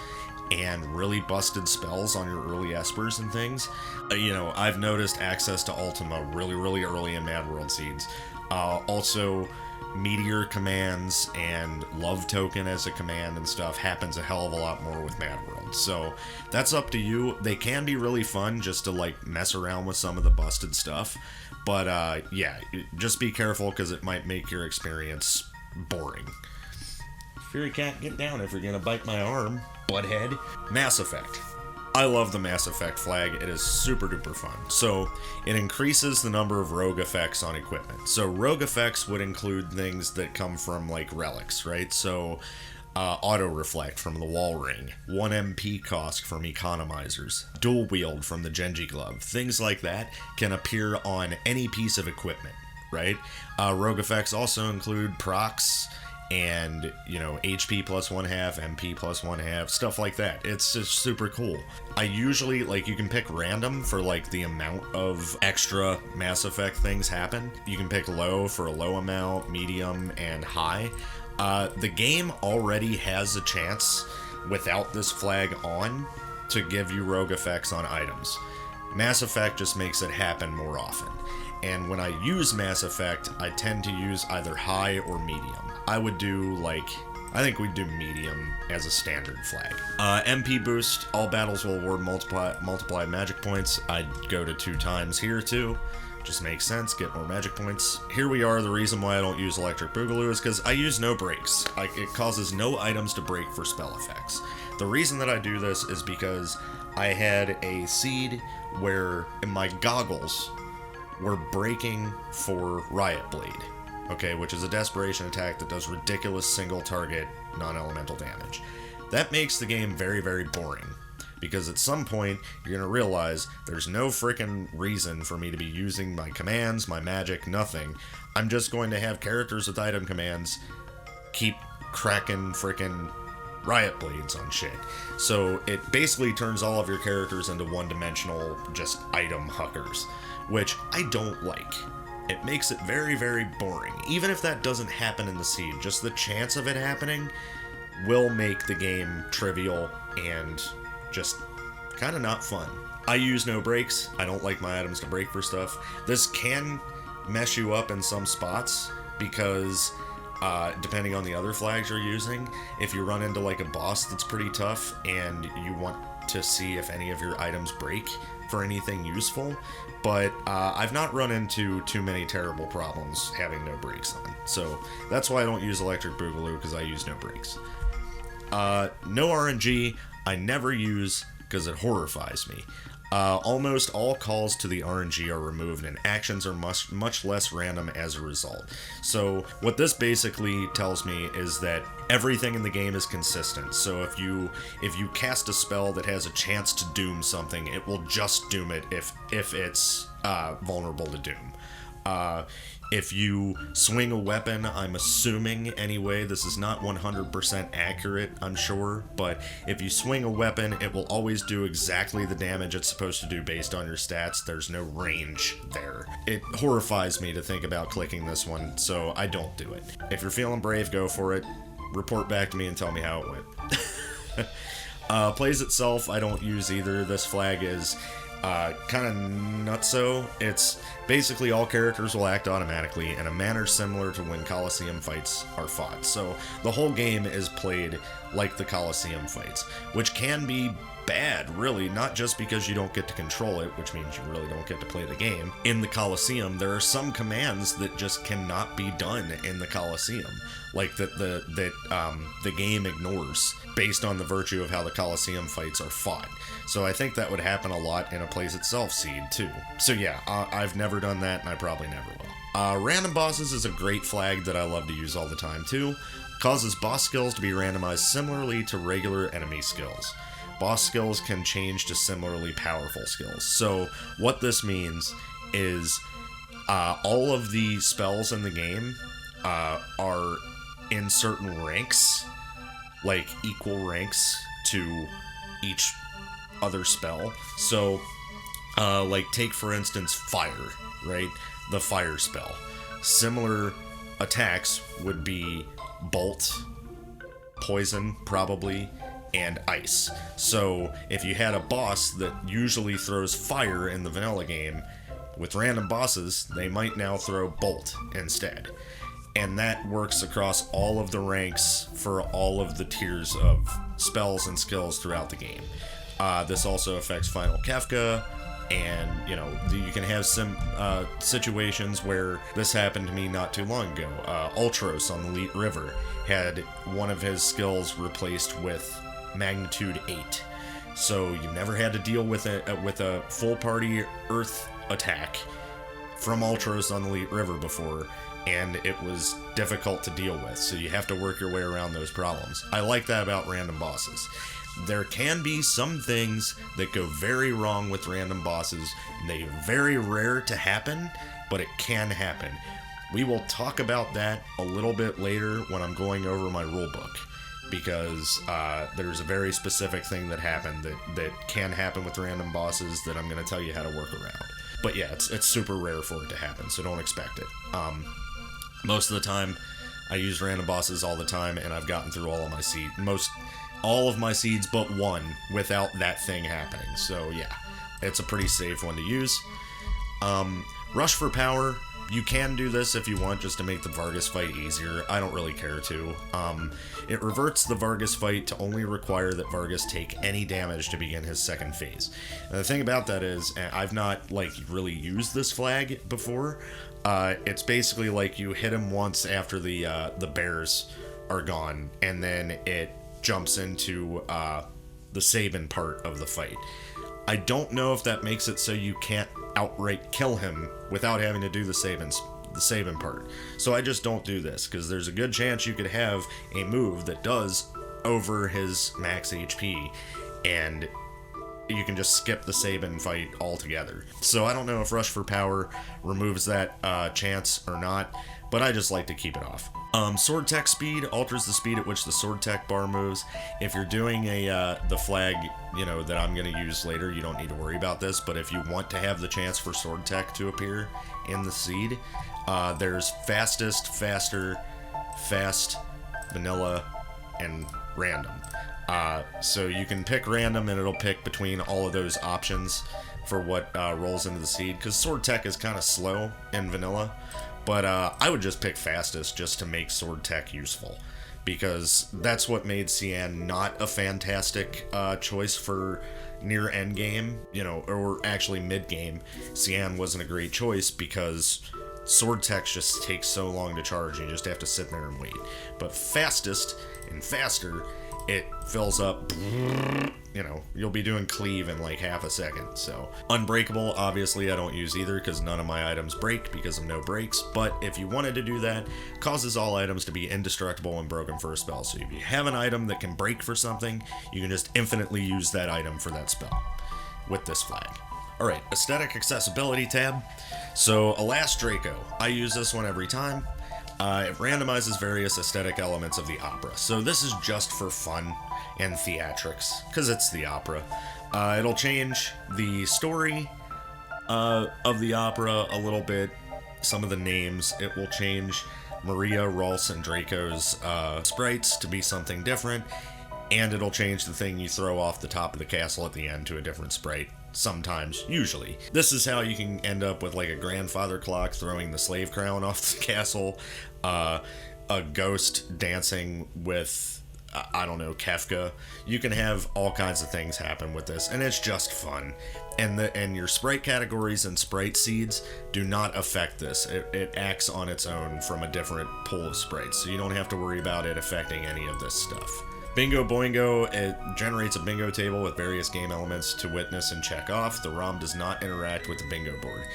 Speaker 1: and really busted spells on your early espers and things. You know, I've noticed access to Ultima really early in Mad World seeds. Also, Meteor commands and Love Token as a command and stuff happens a hell of a lot more with Mad World. So that's up to you. They can be really fun just to like mess around with some of the busted stuff. But yeah, just be careful because it might make your experience boring. Fury Cat, get down if you're gonna bite my arm, butthead. Mass Effect. I love the Mass Effect flag. It is super duper fun. So it increases the number of rogue effects on equipment. So rogue effects would include things that come from like relics, right? So auto reflect from the wall ring, 1 MP cost from economizers, dual wield from the Genji glove, things like that can appear on any piece of equipment, right? Rogue effects also include procs and, you know, HP plus 1/2, MP plus 1/2, stuff like that. It's just super cool. I usually, like, you can pick random for, like, the amount of extra Mass Effect things happen. You can pick low for a low amount, medium, and high. The game already has a chance, without this flag on, to give you rogue effects on items. Mass Effect just makes it happen more often. And when I use Mass Effect, I tend to use either high or medium. I would do, like, I think we'd do medium as a standard flag. MP boost, all battles will award multiply magic points. I'd go to 2 times here too. Just makes sense, get more magic points. Here we are. The reason why I don't use Electric Boogaloo is because I use no breaks. It causes no items to break for spell effects. The reason that I do this is because I had a seed where my goggles were breaking for Riot Blade. Okay, which is a desperation attack that does ridiculous single target non-elemental damage. That makes the game very boring, because at some point you're gonna realize there's no freaking reason for me to be using my commands, my magic, nothing. I'm just going to have characters with item commands keep cracking freaking Riot Blades on shit. So it basically turns all of your characters into one-dimensional just item huckers, which I don't like. It makes it very boring. Even if that doesn't happen in the seed, just the chance of it happening will make the game trivial and just kind of not fun. I use no breaks. I don't like my items to break for stuff. This can mess you up in some spots because depending on the other flags you're using, if you run into like a boss that's pretty tough and you want to see if any of your items break for anything useful, but I've not run into too many terrible problems having no brakes on. So that's why I don't use Electric Boogaloo, because I use no brakes. No RNG, I never use because it horrifies me. Almost all calls to the RNG are removed and actions are much less random as a result. So what this basically tells me is that everything in the game is consistent. So if you cast a spell that has a chance to doom something, it will just doom it if it's vulnerable to doom. If you swing a weapon, I'm assuming anyway, this is not 100% accurate, I'm sure, but if you swing a weapon, it will always do exactly the damage it's supposed to do based on your stats. There's no range there. It horrifies me to think about clicking this one, so I don't do it. If you're feeling brave, go for it. Report back to me and tell me how it went. Plays itself, I don't use either. This flag is kind of nutso. It's basically all characters will act automatically in a manner similar to when Coliseum fights are fought. So the whole game is played like the Coliseum fights, which can be bad, really, not just because you don't get to control it, which means you really don't get to play the game. In the Coliseum, there are some commands that just cannot be done in the Coliseum, like that the game ignores based on the virtue of how the Coliseum fights are fought. So I think that would happen a lot in a Plays Itself seed too. So yeah, I've never done that, and I probably never will. Random bosses is a great flag that I love to use all the time too. Causes boss skills to be randomized similarly to regular enemy skills. Boss skills can change to similarly powerful skills. So what this means is all of the spells in the game are in certain ranks, like equal ranks to each other spell. So like take for instance fire, right? The fire spell. Similar attacks would be bolt, poison probably, and ice. So if you had a boss that usually throws fire in the vanilla game, with random bosses, they might now throw bolt instead. And that works across all of the ranks for all of the tiers of spells and skills throughout the game. This also affects Final Kefka, and you can have some situations where this happened to me not too long ago. Ultros on the Elite River had one of his skills replaced with magnitude 8, so you never had to deal with a full party earth attack from Ultros on the Elite River before, and it was difficult to deal with, so you have to work your way around those problems. I like that about random bosses. There can be some things that go very wrong with random bosses. They're very rare to happen, but it can happen. We will talk about that a little bit later when I'm going over my rulebook, because there's a very specific thing that happened that can happen with random bosses that I'm going to tell you how to work around. But yeah, it's super rare for it to happen, so don't expect it. Most of the time, I use random bosses all the time, and I've gotten through all of my seeds. All of my seeds but one without that thing happening. So yeah, it's a pretty safe one to use. Rush for power. You can do this if you want, just to make the Vargas fight easier. I don't really care to. It reverts the Vargas fight to only require that Vargas take any damage to begin his second phase. And the thing about that is, I've not really used this flag before. It's basically like you hit him once after the bears are gone, and then it jumps into the Sabin part of the fight. I don't know if that makes it so you can't outright kill him without having to do the Sabin part. So I just don't do this, because there's a good chance you could have a move that does over his max HP, and you can just skip the Sabin fight altogether. So I don't know if Rush for Power removes that chance or not, but I just like to keep it off. Sword Tech Speed alters the speed at which the Sword Tech bar moves. If you're doing the flag, that I'm going to use later, you don't need to worry about this, but if you want to have the chance for Sword Tech to appear in the seed, there's Fastest, Faster, Fast, Vanilla, and Random. So you can pick Random, and it'll pick between all of those options for what rolls into the seed, because Sword Tech is kind of slow in Vanilla. But I would just pick Fastest just to make Sword Tech useful, because that's what made Cyan not a fantastic choice for near end game, or actually mid game. Cyan wasn't a great choice because Sword Tech just takes so long to charge, you just have to sit there and wait. But Fastest and Faster, it fills up, you'll be doing cleave in like half a second. So Unbreakable, obviously I don't use either, because none of my items break because of no breaks, but if you wanted to do that, causes all items to be indestructible when broken for a spell. So if you have an item that can break for something, you can just infinitely use that item for that spell with this flag. Alright, Aesthetic Accessibility tab. So Alas Draco, I use this one every time. It randomizes various aesthetic elements of the opera. So this is just for fun and theatrics, because it's the opera. It'll change the story of the opera a little bit, some of the names. It will change Maria, Rolse, and Draco's sprites to be something different, and it'll change the thing you throw off the top of the castle at the end to a different sprite. Sometimes, usually. This is how you can end up with like a grandfather clock throwing the slave crown off the castle, a ghost dancing with, I don't know, Kefka. You can have all kinds of things happen with this, and it's just fun. And your sprite categories and sprite seeds do not affect this. It acts on its own from a different pool of sprites, so you don't have to worry about it affecting any of this stuff. Bingo Boingo, it generates a bingo table with various game elements to witness and check off. The ROM does not interact with the bingo board.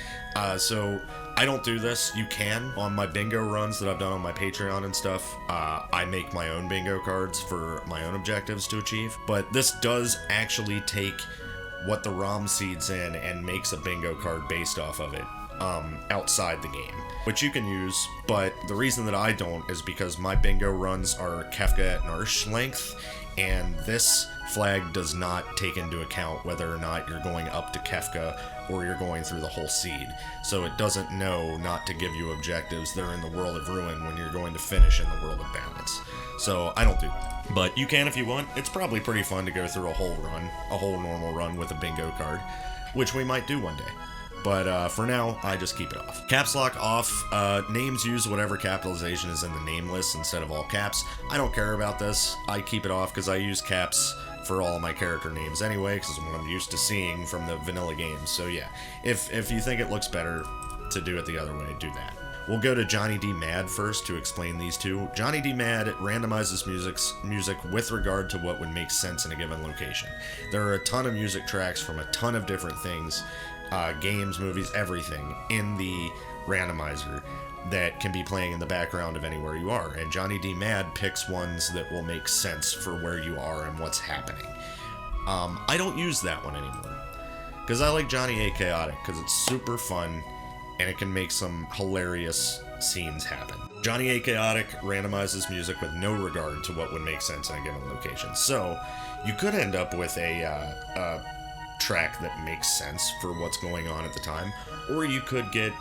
Speaker 1: So I don't do this. You can. On my bingo runs that I've done on my Patreon and stuff, I make my own bingo cards for my own objectives to achieve. But this does actually take what the ROM seeds in and makes a bingo card based off of it. Outside the game, which you can use, but the reason that I don't is because my bingo runs are Kefka at Narsh length, and this flag does not take into account whether or not you're going up to Kefka or you're going through the whole seed. So it doesn't know not to give you objectives that are in the World of Ruin when you're going to finish in the World of Balance. So I don't do that. But you can if you want. It's probably pretty fun to go through a whole normal run with a bingo card, which we might do one day. But for now, I just keep it off. Caps lock off. Names use whatever capitalization is in the name list instead of all caps. I don't care about this. I keep it off because I use caps for all of my character names anyway, because it's what I'm used to seeing from the vanilla games. So yeah, if you think it looks better to do it the other way, do that. We'll go to Johnny D. Mad first to explain these two. Johnny D. Mad randomizes music with regard to what would make sense in a given location. There are a ton of music tracks from a ton of different things, games, movies, everything in the randomizer that can be playing in the background of anywhere you are. And Johnny D. Mad picks ones that will make sense for where you are and what's happening. I don't use that one anymore because I like Johnny A. Chaotic because it's super fun and it can make some hilarious scenes happen. Johnny A. Chaotic randomizes music with no regard to what would make sense in a given location. So you could end up with a track that makes sense for what's going on at the time, or you could get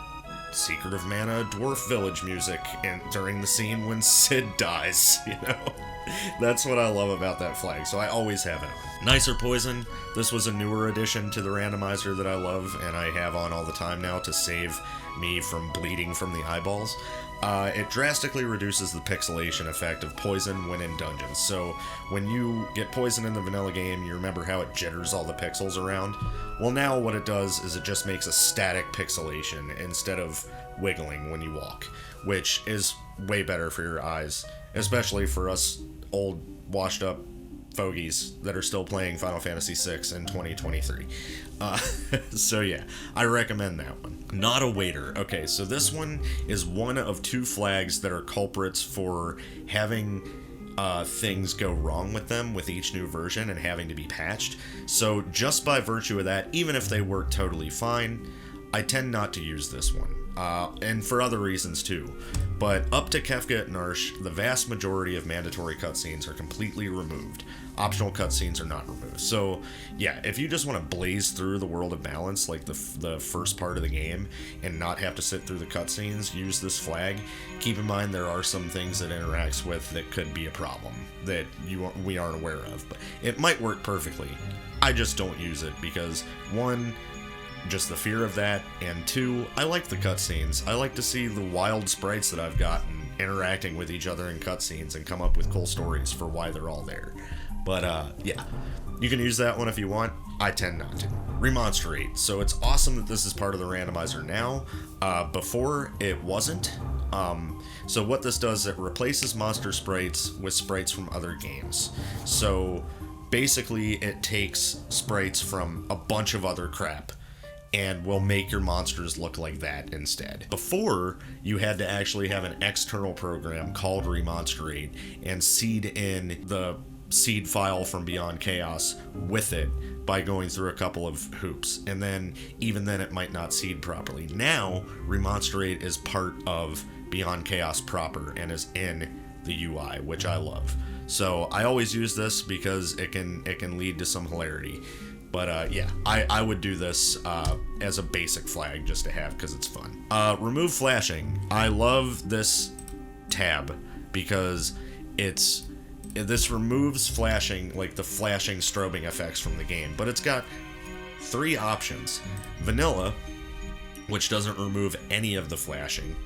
Speaker 1: Secret of Mana Dwarf Village music during the scene when Sid dies, you know? That's what I love about that flag, so I always have it on. Nicer Poison. This was a newer addition to the randomizer that I love, and I have on all the time now to save me from bleeding from the eyeballs. It drastically reduces the pixelation effect of poison when in dungeons. So when you get poison in the vanilla game, you remember how it jitters all the pixels around? Well, now what it does is it just makes a static pixelation instead of wiggling when you walk, which is way better for your eyes, especially for us old, washed up fogies that are still playing Final Fantasy VI in 2023. So yeah, I recommend that one. Not a Waiter. Okay, so this one is one of two flags that are culprits for having things go wrong with them with each new version and having to be patched. So just by virtue of that, even if they work totally fine, I tend not to use this one. And for other reasons too. But up to Kefka at Narsh, the vast majority of mandatory cutscenes are completely removed. Optional cutscenes are not removed. So yeah, if you just want to blaze through the World of Balance, like the first part of the game, and not have to sit through the cutscenes, use this flag. Keep in mind there are some things that it interacts with that could be a problem that we aren't aware of. But it might work perfectly. I just don't use it because, one, just the fear of that, and two, I like the cutscenes. I like to see the wild sprites that I've gotten interacting with each other in cutscenes and come up with cool stories for why they're all there. But yeah, you can use that one if you want. I tend not to. Remonstrate. So it's awesome that this is part of the randomizer now. Before it wasn't. So what this does, it replaces monster sprites with sprites from other games. So basically it takes sprites from a bunch of other crap and will make your monsters look like that instead. Before, you had to actually have an external program called Remonstrate and seed in the seed file from Beyond Chaos with it by going through a couple of hoops, and then even then it might not seed properly. Now, Remonstrate is part of Beyond Chaos proper and is in the UI, which I love. So I always use this because it can lead to some hilarity. But yeah, I would do this as a basic flag just to have because it's fun. Remove flashing. I love this tab because this removes flashing, like the flashing strobing effects from the game. But it's got three options. Vanilla, which doesn't remove any of the flashing.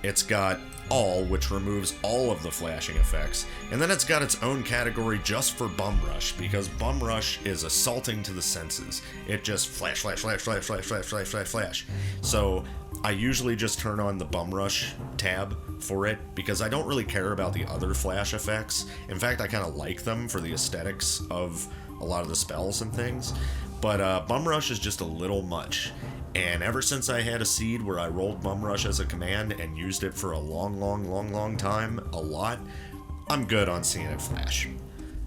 Speaker 1: It's got all, which removes all of the flashing effects, and then it's got its own category just for Bum Rush, because Bum Rush is assaulting to the senses. It just flash, flash, flash, flash, flash, flash, flash, flash, flash. So I usually just turn on the Bum Rush tab for it, because I don't really care about the other flash effects. In fact, I kind of like them for the aesthetics of a lot of the spells and things, but Bum Rush is just a little much. And ever since I had a seed where I rolled Bum Rush as a command and used it for a long time, a lot, I'm good on seeing it flash.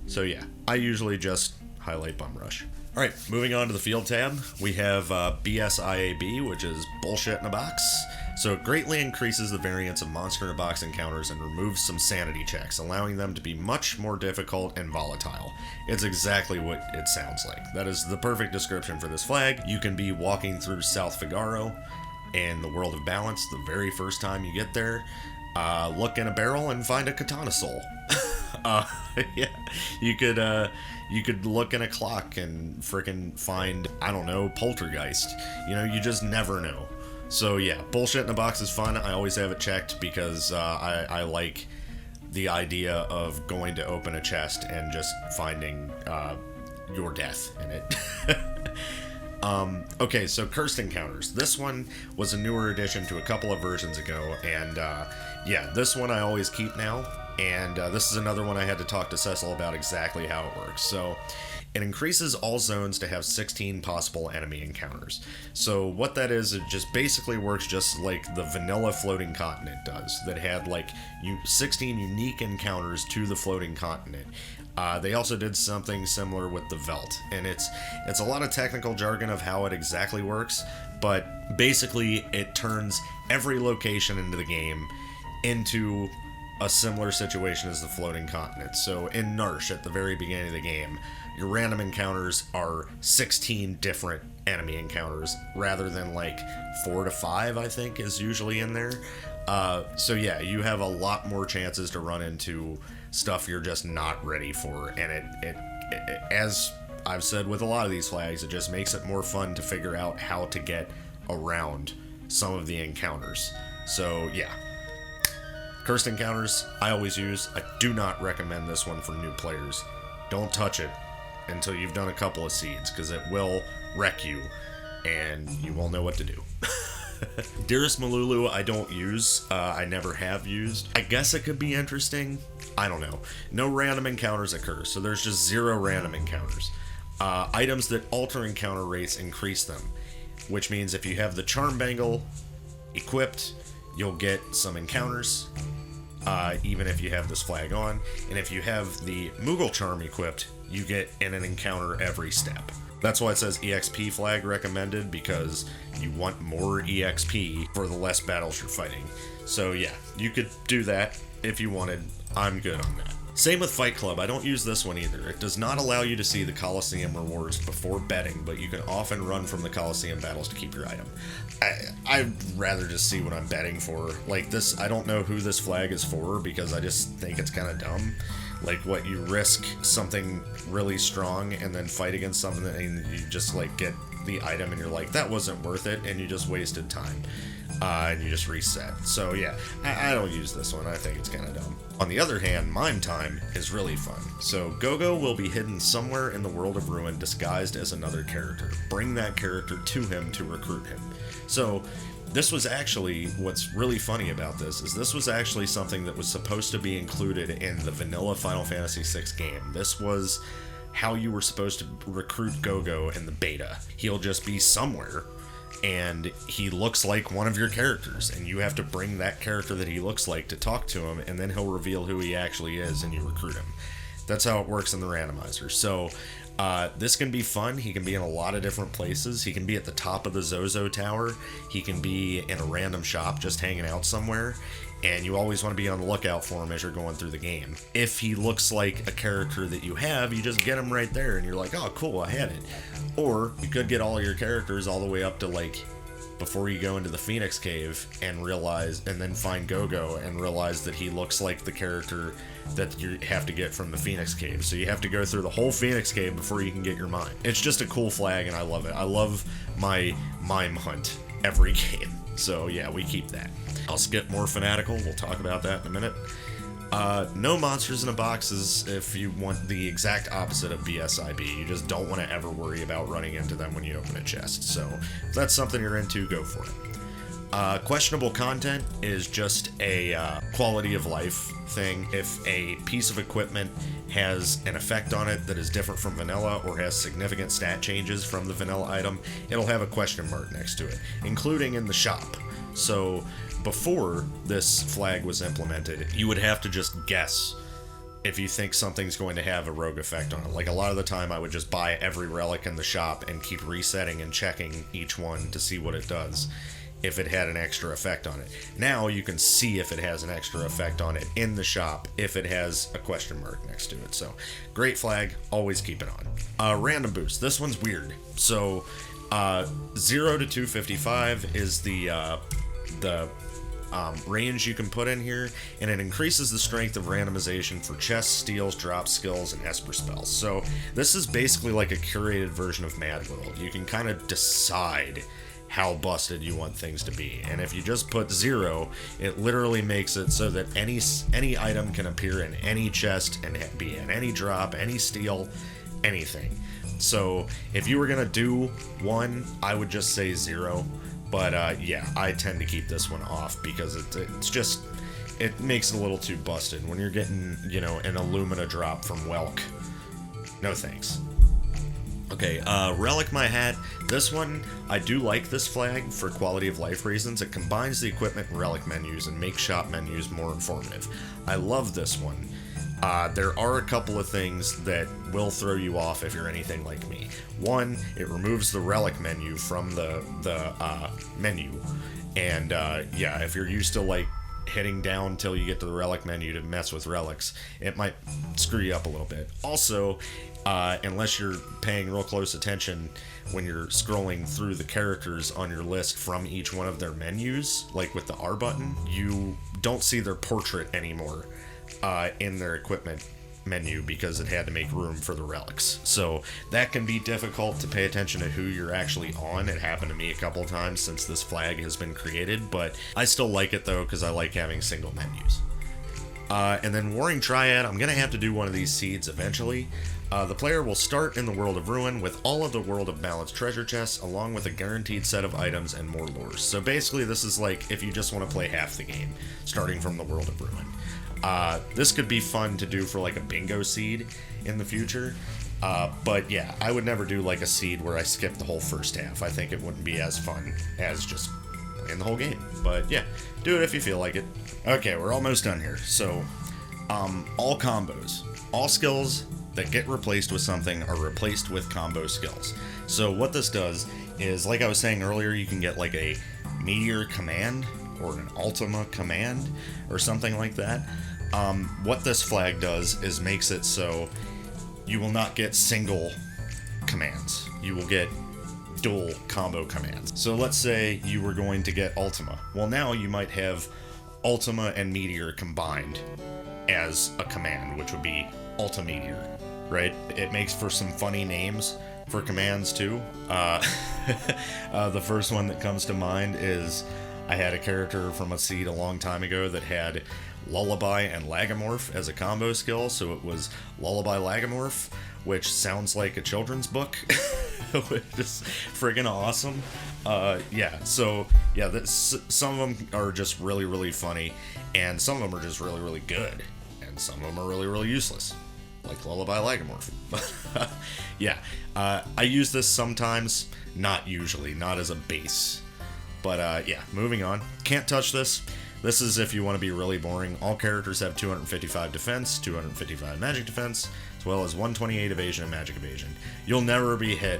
Speaker 1: So yeah, I usually just highlight Bum Rush. Alright, moving on to the field tab, we have BSIAB, which is bullshit in a box. So it greatly increases the variance of monster in a box encounters and removes some sanity checks, allowing them to be much more difficult and volatile. It's exactly what it sounds like. That is the perfect description for this flag. You can be walking through South Figaro and the World of Balance the very first time you get there, look in a barrel and find a katana soul. Yeah, you could look in a clock and frickin' find, I don't know, poltergeist. You know, you just never know. So yeah, bullshit in a box is fun. I always have it checked because I like the idea of going to open a chest and just finding your death in it. Okay, so cursed encounters. This one was a newer addition to a couple of versions ago, and yeah, this one I always keep now. And this is another one I had to talk to Cecil about exactly how it works. So it increases all zones to have 16 possible enemy encounters. So what that is, it just basically works just like the vanilla floating continent does, that had like 16 unique encounters to the floating continent. They also did something similar with the Velt, and it's a lot of technical jargon of how it exactly works, but basically it turns every location into the game into a similar situation as the floating continent. So in Narsh, at the very beginning of the game, your random encounters are 16 different enemy encounters rather than like 4 to 5, I think, is usually in there. So yeah, you have a lot more chances to run into stuff you're just not ready for, and it as I've said with a lot of these flags, it just makes it more fun to figure out how to get around some of the encounters. So yeah, cursed encounters I always use. I do not recommend this one for new players. Don't touch it until you've done a couple of seeds, because it will wreck you and you won't know what to do. Dearest Malulu I don't use. I never have used. I guess it could be interesting. I don't know. No random encounters occur, so there's just 0 random encounters. Items that alter encounter rates increase them, which means if you have the Charm Bangle equipped, you'll get some encounters, even if you have this flag on. And if you have the Moogle Charm equipped, you get in an encounter every step. That's why it says EXP flag recommended, because you want more EXP for the less battles you're fighting. So yeah, you could do that if you wanted. I'm good on that. Same with Fight Club. I don't use this one either. It does not allow you to see the Coliseum rewards before betting, but you can often run from the Coliseum battles to keep your item. I'd rather just see what I'm betting for. Like this, I don't know who this flag is for, because I just think it's kind of dumb. Like, what, you risk something really strong and then fight against something and you just like get the item and you're like, that wasn't worth it, and you just wasted time. And you just reset. So yeah, I don't use this one. I think it's kind of dumb. On the other hand, Mime Time is really fun. So Gogo will be hidden somewhere in the World of Ruin disguised as another character. Bring that character to him to recruit him. So this was actually, what's really funny about this is this was actually something that was supposed to be included in the vanilla Final Fantasy VI game. This was how you were supposed to recruit Gogo in the beta. He'll just be somewhere, and he looks like one of your characters, and you have to bring that character that he looks like to talk to him, and then he'll reveal who he actually is, and you recruit him. That's how it works in the randomizer. So this can be fun. He can be in a lot of different places. He can be at the top of the Zozo Tower. He can be in a random shop just hanging out somewhere, and you always want to be on the lookout for him as you're going through the game. If he looks like a character that you have, you just get him right there, and you're like, oh, cool, I had it. Or you could get all your characters all the way up to, like, before you go into the Phoenix Cave and realize, and then find Gogo and realize that he looks like the character that you have to get from the Phoenix Cave. So you have to go through the whole Phoenix Cave before you can get your mime. It's just a cool flag, and I love it. I love my mime hunt every game. So yeah, we keep that. I'll skip more fanatical, we'll talk about that in a minute. No monsters in a boxes if you want the exact opposite of BSIB. You just don't want to ever worry about running into them when you open a chest. So if that's something you're into, go for it. Questionable content is just a quality of life thing. If a piece of equipment has an effect on it that is different from vanilla or has significant stat changes from the vanilla item, it'll have a question mark next to it, including in the shop. So before this flag was implemented, you would have to just guess if you think something's going to have a rogue effect on it. Like, a lot of the time I would just buy every relic in the shop and keep resetting and checking each one to see what it does, if it had an extra effect on it. Now you can see if it has an extra effect on it in the shop if it has a question mark next to it. So great flag, always keep it on. Random boost, this one's weird. So 0 to 255 is the range you can put in here, and it increases the strength of randomization for chests, steals, drops, skills, and Esper spells. So this is basically like a curated version of Mad World. You can kind of decide how busted you want things to be, and if you just put 0, it literally makes it so that any item can appear in any chest and be in any drop, any steal, anything. So if you were gonna do 1, I would just say 0. But yeah, I tend to keep this one off because it's just, it makes it a little too busted when you're getting, you know, an Illumina drop from Welk. No thanks. Okay, Relic My Hat. This one, I do like this flag for quality of life reasons. It combines the equipment and relic menus and makes shop menus more informative. I love this one. There are a couple of things that will throw you off if you're anything like me. One, it removes the relic menu from the menu, and yeah, if you're used to like hitting down till you get to the relic menu to mess with relics, it might screw you up a little bit. Also, unless you're paying real close attention when you're scrolling through the characters on your list from each one of their menus, like with the R button, you don't see their portrait anymore in their equipment menu because it had to make room for the relics. So that can be difficult to pay attention to who you're actually on. It happened to me a couple times since this flag has been created, but I still like it though because I like having single menus. And then Warring Triad, I'm gonna have to do one of these seeds eventually. The player will start in the World of Ruin with all of the World of Balance treasure chests, along with a guaranteed set of items and more lures. So basically this is like if you just want to play half the game, starting from the World of Ruin. This could be fun to do for like a bingo seed in the future, but yeah, I would never do like a seed where I skip the whole first half. I think it wouldn't be as fun as just playing the whole game, but yeah, do it if you feel like it. Okay, we're almost done here. So all combos, all skills that get replaced with something are replaced with combo skills. So what this does is, like I was saying earlier, you can get like a Meteor command or an Ultima command or something like that. What this flag does is makes it so you will not get single commands. You will get dual combo commands. So let's say you were going to get Ultima. Well, now you might have Ultima and Meteor combined as a command, which would be Ultimeteor, right? It makes for some funny names for commands too. The first one that comes to mind is I had a character from a seed a long time ago that had Lullaby and Lagomorph as a combo skill, so it was Lullaby Lagomorph, which sounds like a children's book, which is friggin' awesome. Yeah, so yeah, some of them are just really, really funny, and some of them are just really, really good, and some of them are really, really useless, like Lullaby Lagomorph. Yeah, I use this sometimes, not usually, not as a base. But yeah, moving on. Can't touch this. This is if you want to be really boring. All characters have 255 defense, 255 magic defense, as well as 128 evasion and magic evasion. You'll never be hit,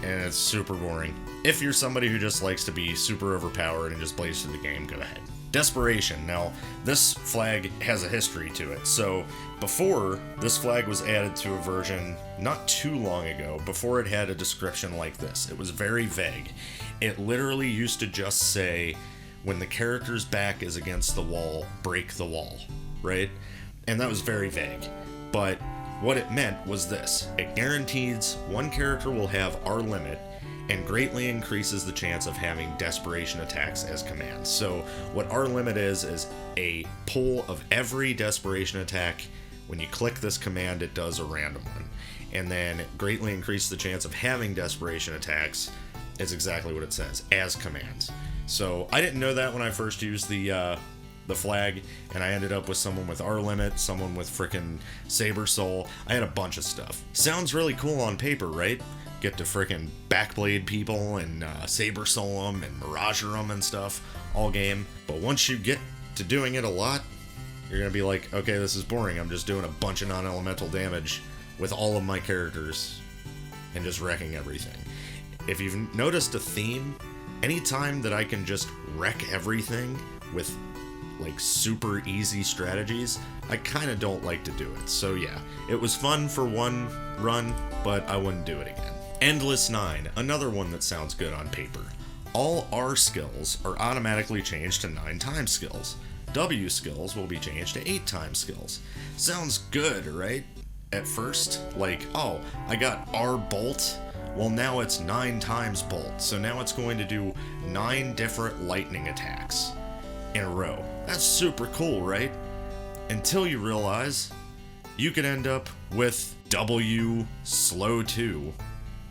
Speaker 1: and it's super boring. If you're somebody who just likes to be super overpowered and just plays through the game, go ahead. Desperation. Now, this flag has a history to it. So before, this flag was added to a version not too long ago, before it had a description like this. It was very vague. It literally used to just say, when the character's back is against the wall, break the wall, right? And that was very vague. But what it meant was this. It guarantees one character will have our limit, and greatly increases the chance of having desperation attacks as commands. So what our limit is a pull of every desperation attack. When you click this command, it does a random one. And then greatly increase the chance of having desperation attacks is exactly what it says, as commands. So I didn't know that when I first used the flag, and I ended up with someone with R limit, someone with frickin' Saber Soul. I had a bunch of stuff. Sounds really cool on paper, right? Get to frickin' backblade people and Saber Soul them and Mirager them and stuff all game. But once you get to doing it a lot, you're gonna be like, okay, this is boring. I'm just doing a bunch of non-elemental damage with all of my characters and just wrecking everything. If you've noticed a theme, anytime that I can just wreck everything with like super easy strategies, I kind of don't like to do it. So yeah, it was fun for one run, but I wouldn't do it again. Endless 9, another one that sounds good on paper. All R skills are automatically changed to 9 times skills. W skills will be changed to 8 times skills. Sounds good, right? At first, like, oh, I got R bolt. Well, now it's 9 times bolt, so now it's going to do 9 different lightning attacks in a row. That's super cool, right? Until you realize you could end up with W slow 2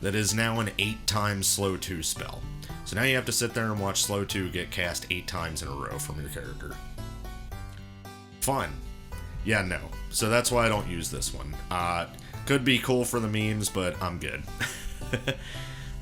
Speaker 1: that is now an 8 times slow 2 spell. So now you have to sit there and watch slow 2 get cast 8 times in a row from your character. Fun. Yeah, no. So that's why I don't use this one. Could be cool for the memes, but I'm good.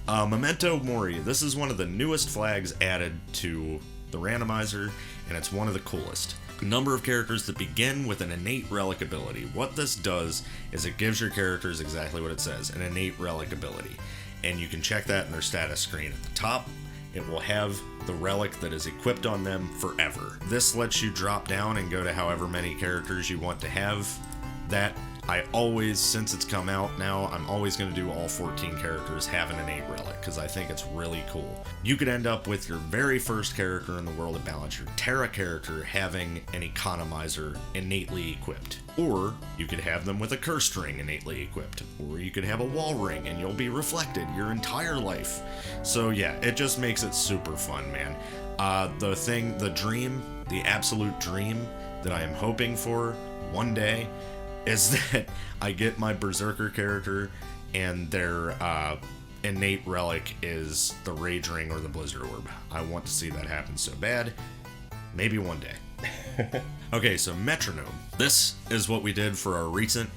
Speaker 1: Memento Mori. This is one of the newest flags added to the randomizer, and it's one of the coolest. Number of characters that begin with an innate relic ability. What this does is it gives your characters exactly what it says, an innate relic ability. And you can check that in their status screen at the top. It will have the relic that is equipped on them forever. This lets you drop down and go to however many characters you want to have that. I always, since it's come out now, I'm always going to do all 14 characters have an innate relic, because I think it's really cool. You could end up with your very first character in the World of Balance, your Terra character, having an Economizer innately equipped. Or you could have them with a Cursed Ring innately equipped. Or you could have a Wall Ring and you'll be reflected your entire life. So yeah, it just makes it super fun, man. The dream, the absolute dream that I am hoping for one day is that I get my Berserker character and their innate relic is the Rage Ring or the Blizzard Orb. I want to see that happen so bad. Maybe one day. Okay, so Metronome. This is what we did for our recent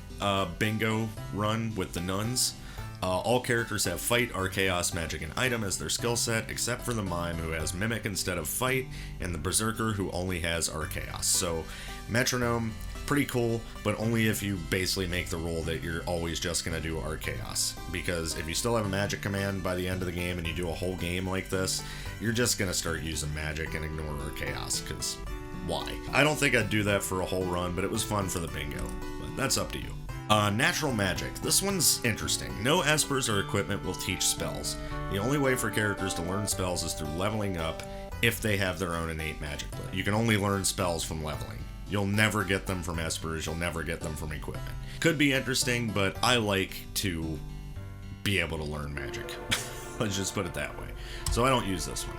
Speaker 1: bingo run with the nuns. All characters have Fight, Are Chaos, Magic, and Item as their skill set, except for the Mime, who has Mimic instead of Fight, and the Berserker, who only has Are Chaos. So, Metronome, pretty cool, but only if you basically make the rule that you're always just going to do Are Chaos. Because if you still have a Magic command by the end of the game and you do a whole game like this, you're just going to start using Magic and ignore Are Chaos, because why? I don't think I'd do that for a whole run, but it was fun for the bingo. But that's up to you. Natural Magic. This one's interesting. No espers or equipment will teach spells. The only way for characters to learn spells is through leveling up if they have their own innate magic. You can only learn spells from leveling. You'll never get them from espers, you'll never get them from equipment. Could be interesting, but I like to be able to learn magic. Let's just put it that way. So I don't use this one.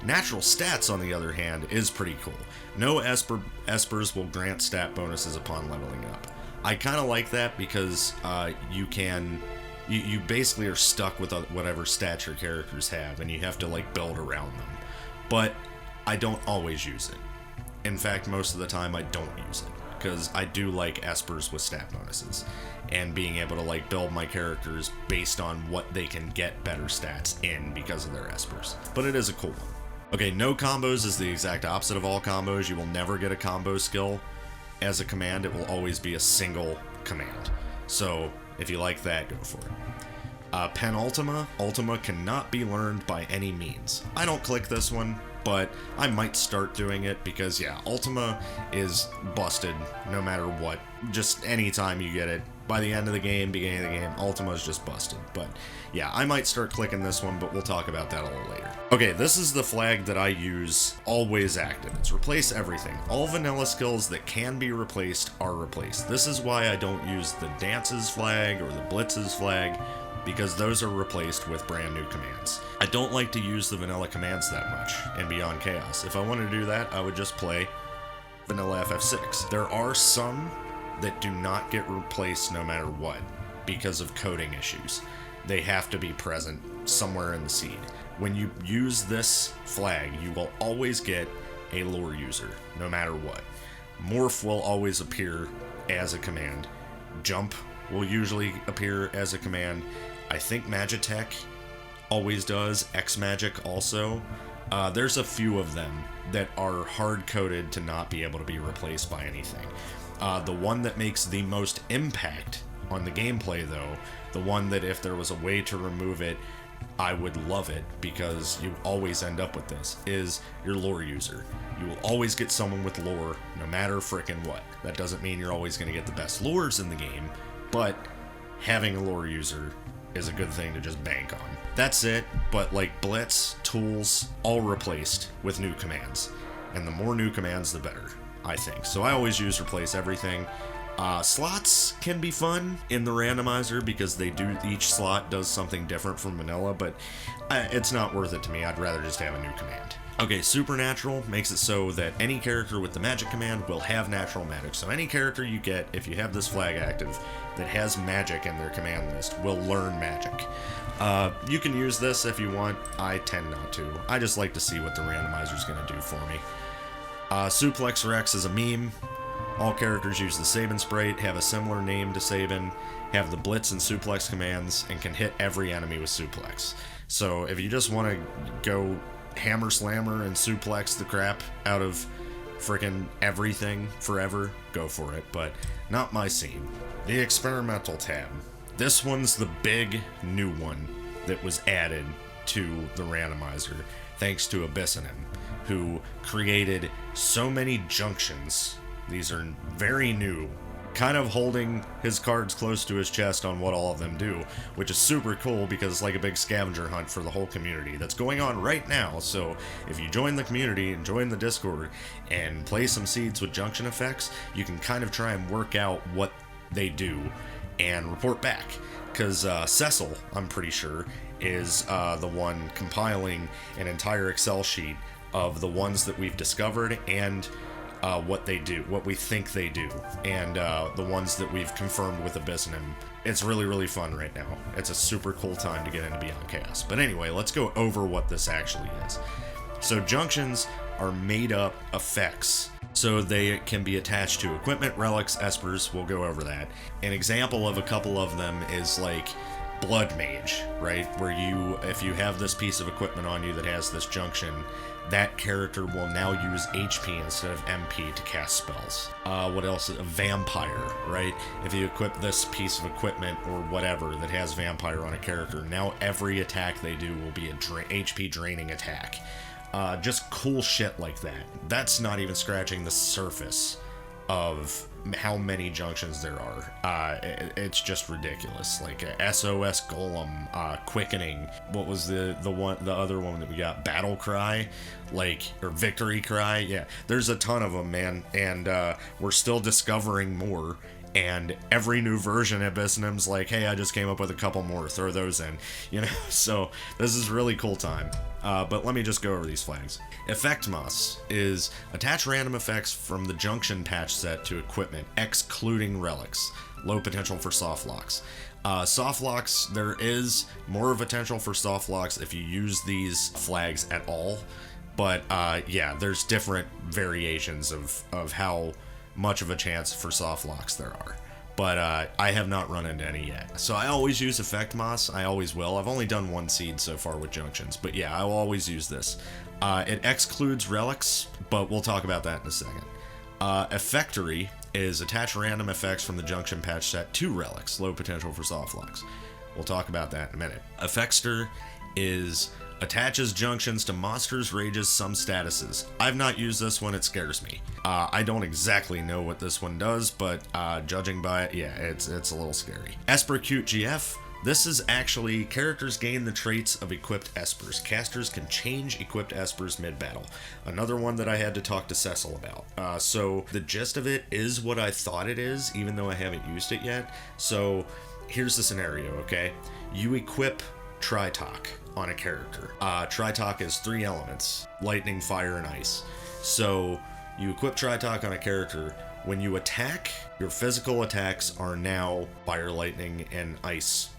Speaker 1: Natural Stats, on the other hand, is pretty cool. No espers will grant stat bonuses upon leveling up. I kind of like that because you basically are stuck with whatever stats your characters have, and you have to like build around them. But I don't always use it. In fact, most of the time I don't use it, because I do like espers with stat bonuses, and being able to like build my characters based on what they can get better stats in because of their espers. But it is a cool one. Okay, no combos is the exact opposite of all combos. You will never get a combo skill as a command. It will always be a single command. So if you like that, go for it. Penultima. Ultima cannot be learned by any means. I don't click this one, but I might start doing it because, yeah, Ultima is busted no matter what. Just anytime you get it. By the end of the game, beginning of the game, Ultima is just busted. But, yeah, I might start clicking this one, but we'll talk about that a little later. Okay, this is the flag that I use always active. It's replace everything. All vanilla skills that can be replaced are replaced. This is why I don't use the Dances flag or the Blitzes flag, because those are replaced with brand new commands. I don't like to use the vanilla commands that much in Beyond Chaos. If I wanted to do that, I would just play vanilla FF6. There are some that do not get replaced no matter what because of coding issues. They have to be present somewhere in the seed. When you use this flag, you will always get a lore user, no matter what. Morph will always appear as a command. Jump will usually appear as a command. I think Magitech always does. X-Magic also. There's a few of them that are hard-coded to not be able to be replaced by anything. The one that makes the most impact on the gameplay, though, the one that if there was a way to remove it, I would love it, because you always end up with this, is your lore user. You will always get someone with lore, no matter frickin' what. That doesn't mean you're always going to get the best lores in the game, but having a lore user is a good thing to just bank on. That's it, but like Blitz, tools, all replaced with new commands. And the more new commands, the better, I think. So I always use replace everything. Slots can be fun in the randomizer because each slot does something different from vanilla, but it's not worth it to me. I'd rather just have a new command. Okay, Supernatural makes it so that any character with the magic command will have natural magic. So any character you get, if you have this flag active, that has magic in their command list will learn magic. You can use this if you want. I tend not to. I just like to see what the randomizer's going to do for me. Suplex Rex is a meme. All characters use the Sabin Sprite, have a similar name to Sabin, have the Blitz and Suplex commands, and can hit every enemy with Suplex. So if you just want to go hammer slammer and suplex the crap out of frickin' everything forever, go for it, but not my scene. The Experimental tab. This one's the big new one that was added to the randomizer, thanks to Abyssonym, who created so many junctions. These are very new, kind of holding his cards close to his chest on what all of them do, which is super cool because it's like a big scavenger hunt for the whole community that's going on right now. So if you join the community and join the Discord and play some seeds with junction effects, you can kind of try and work out what they do and report back. Because Cecil, I'm pretty sure, is the one compiling an entire Excel sheet of the ones that we've discovered and what they do, what we think they do, and the ones that we've confirmed with Abyssonym. It's really, really fun right now. It's a super cool time to get into Beyond Chaos. But anyway, let's go over what this actually is. So junctions are made up effects. So they can be attached to equipment, relics, espers. We'll go over that. An example of a couple of them is like Blood Mage, right? Where if you have this piece of equipment on you that has this junction, that character will now use HP instead of MP to cast spells. What else? A Vampire, right? If you equip this piece of equipment or whatever that has Vampire on a character, now every attack they do will be a HP draining attack. Just cool shit like that. That's not even scratching the surface of how many junctions there are. It's just ridiculous. Like SOS Golem, Quickening. What was the other one that we got? Battle Cry, or Victory Cry. Yeah, there's a ton of them, man, and we're still discovering more. And every new version of Abyssonym's like, hey, I just came up with a couple more, throw those in, So this is really cool time. But let me just go over these flags. Effect Moss is attach random effects from the Junction patch set to equipment, excluding relics. Low potential for soft locks. Soft locks, there is more potential for soft locks if you use these flags at all. But yeah, there's different variations of how much of a chance for soft locks there are. But I have not run into any yet. So I always use Effect Moss. I always will. I've only done one seed so far with junctions. But yeah, I will always use this. It excludes relics, but we'll talk about that in a second. Effectory is attach random effects from the junction patch set to relics. Low potential for soft locks. We'll talk about that in a minute. Effectster is attaches junctions to monsters, rages, some statuses. I've not used this one, it scares me. I don't exactly know what this one does, but judging by it, yeah, it's a little scary. Esper Cute GF. This is actually characters gain the traits of equipped espers. Casters can change equipped espers mid-battle. Another one that I had to talk to Cecil about. So the gist of it is what I thought it is, even though I haven't used it yet. So here's the scenario, okay? You equip Tritalk on a character. Tritalk is 3 elements: lightning, fire, and ice. So you equip Tritalk on a character. When you attack, your physical attacks are now fire, lightning, and ice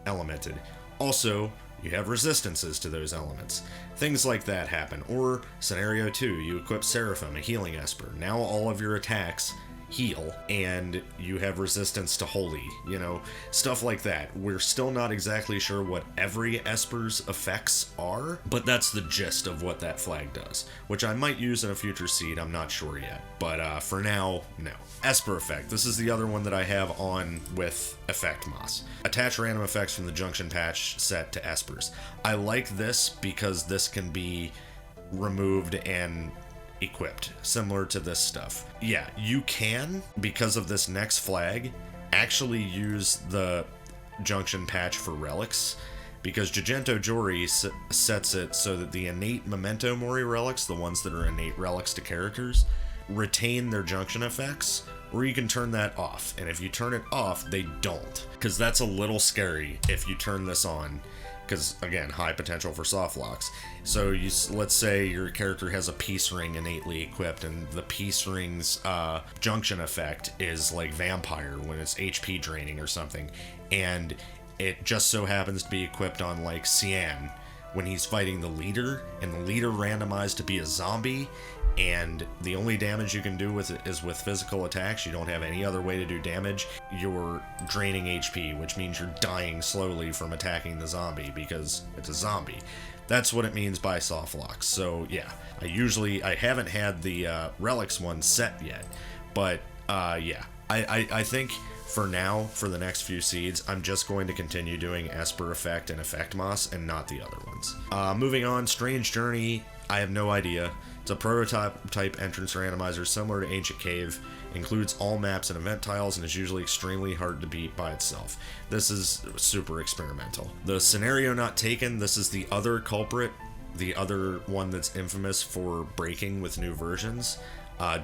Speaker 1: elemented. Also, you have resistances to those elements. Things like that happen. Or scenario 2, you equip Seraphim, a healing Esper. Now all of your attacks heal, and you have resistance to holy, you know, stuff like that. We're still not exactly sure what every Esper's effects are, but that's the gist of what that flag does, which I might use in a future seed. I'm not sure yet, but for now, no. Esper effect. This is the other one that I have on with Effect Moss. Attach random effects from the Junction patch set to Espers. I like this because this can be removed and equipped, similar to this stuff. Yeah, you can, because of this next flag, actually use the Junction patch for relics, because Jigento Jori sets it so that the innate Memento Mori relics, the ones that are innate relics to characters, retain their Junction effects, or you can turn that off. And if you turn it off, they don't, because that's a little scary if you turn this on, because again, high potential for soft locks. So let's say your character has a peace ring innately equipped, and the peace ring's Junction effect is like vampire when it's HP draining or something, and it just so happens to be equipped on like Cian when he's fighting the leader, and the leader randomized to be a zombie, and the only damage you can do with it is with physical attacks. You don't have any other way to do damage. You're draining HP, which means you're dying slowly from attacking the zombie because it's a zombie. That's what it means by soft locks. So yeah, I haven't had the relics one set yet, but yeah, I think for now, for the next few seeds, I'm just going to continue doing Esper effect and Effect Moss and not the other ones. Moving on, Strange Journey, I have no idea. It's a prototype type entrance randomizer similar to Ancient Cave, includes all maps and event tiles, and is usually extremely hard to beat by itself. This is super experimental. The scenario not taken, this is the other culprit, the other one that's infamous for breaking with new versions.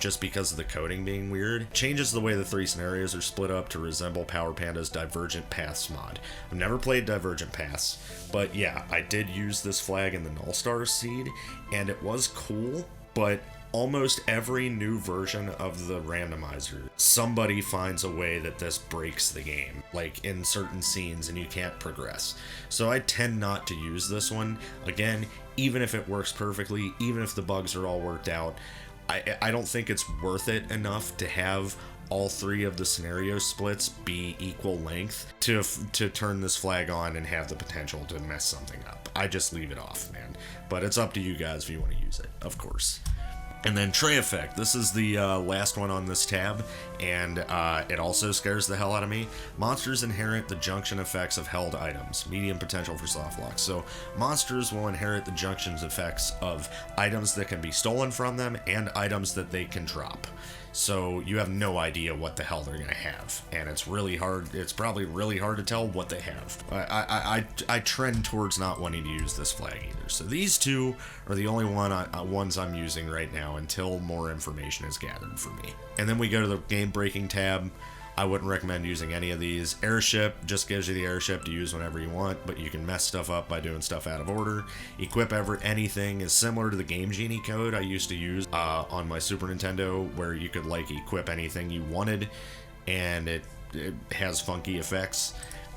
Speaker 1: Just because of the coding being weird. Changes the way the 3 scenarios are split up to resemble Power Panda's Divergent Paths mod. I've never played Divergent Paths, but yeah, I did use this flag in the Null Stars seed, and it was cool, but almost every new version of the randomizer, somebody finds a way that this breaks the game, like in certain scenes, and you can't progress. So I tend not to use this one. Again, even if it works perfectly, even if the bugs are all worked out, I don't think it's worth it enough to have all 3 of the scenario splits be equal length to turn this flag on and have the potential to mess something up. I just leave it off, man. But it's up to you guys if you want to use it, of course. And then Tray Effect. This is the last one on this tab, and it also scares the hell out of me. Monsters inherit the junction effects of held items. Medium potential for soft locks. So monsters will inherit the junctions effects of items that can be stolen from them and items that they can drop. So you have no idea what the hell they're going to have, and it's really hard. It's probably really hard to tell what they have. I trend towards not wanting to use this flag either. So these 2 are the only ones I'm using right now until more information is gathered for me. And then we go to the game breaking tab. I wouldn't recommend using any of these. Airship just gives you the airship to use whenever you want, but you can mess stuff up by doing stuff out of order. Equip anything is similar to the Game Genie code I used to use on my Super Nintendo, where you could like equip anything you wanted, and it has funky effects.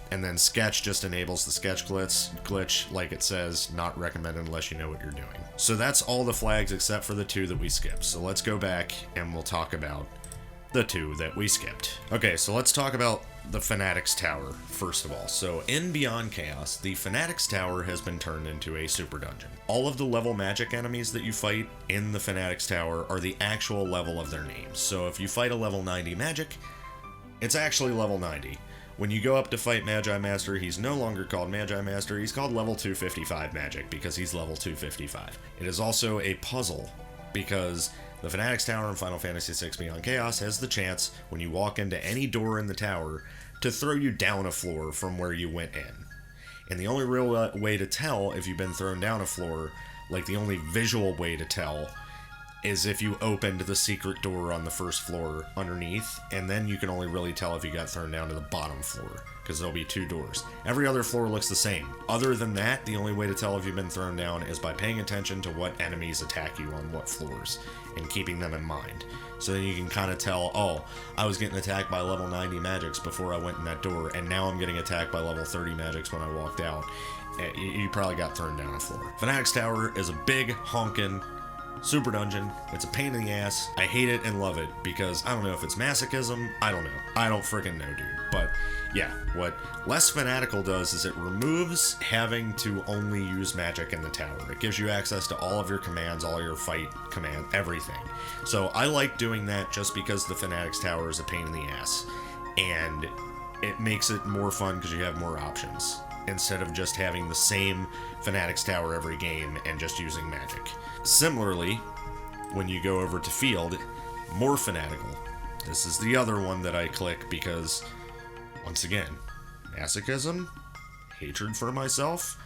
Speaker 1: And then Sketch just enables the sketch glitch, like it says, not recommended unless you know what you're doing. So that's all the flags except for the 2 that we skipped. So let's go back and we'll talk about the 2 that we skipped. Okay, so let's talk about the Fanatics Tower first of all. So in Beyond Chaos, the Fanatics Tower has been turned into a super dungeon. All of the level magic enemies that you fight in the Fanatics Tower are the actual level of their names. So if you fight a level 90 magic, it's actually level 90. When you go up to fight Magi Master, he's no longer called Magi Master, he's called level 255 magic because he's level 255. It is also a puzzle because the Fanatics Tower in Final Fantasy VI Beyond Chaos has the chance, when you walk into any door in the tower, to throw you down a floor from where you went in. And the only real way to tell if you've been thrown down a floor, like the only visual way to tell, is if you opened the secret door on the first floor underneath, and then you can only really tell if you got thrown down to the bottom floor, because there'll be 2 doors. Every other floor looks the same. Other than that, the only way to tell if you've been thrown down is by paying attention to what enemies attack you on what floors, and keeping them in mind. So then you can kind of tell, oh, I was getting attacked by level 90 magics before I went in that door, and now I'm getting attacked by level 30 magics when I walked out. You probably got thrown down a floor. Fanatic's Tower is a big, honkin' super dungeon. It's a pain in the ass. I hate it and love it because I don't know if it's masochism. I don't know. I don't freaking know, dude. But yeah, what Less Fanatical does is it removes having to only use magic in the tower. It gives you access to all of your commands, all your fight command, everything. So I like doing that just because the Fanatic's Tower is a pain in the ass. And it makes it more fun because you have more options, instead of just having the same Fanatic's Tower every game and just using magic. Similarly, when you go over to Field, more Fanatical. This is the other one that I click because, once again, masochism, hatred for myself,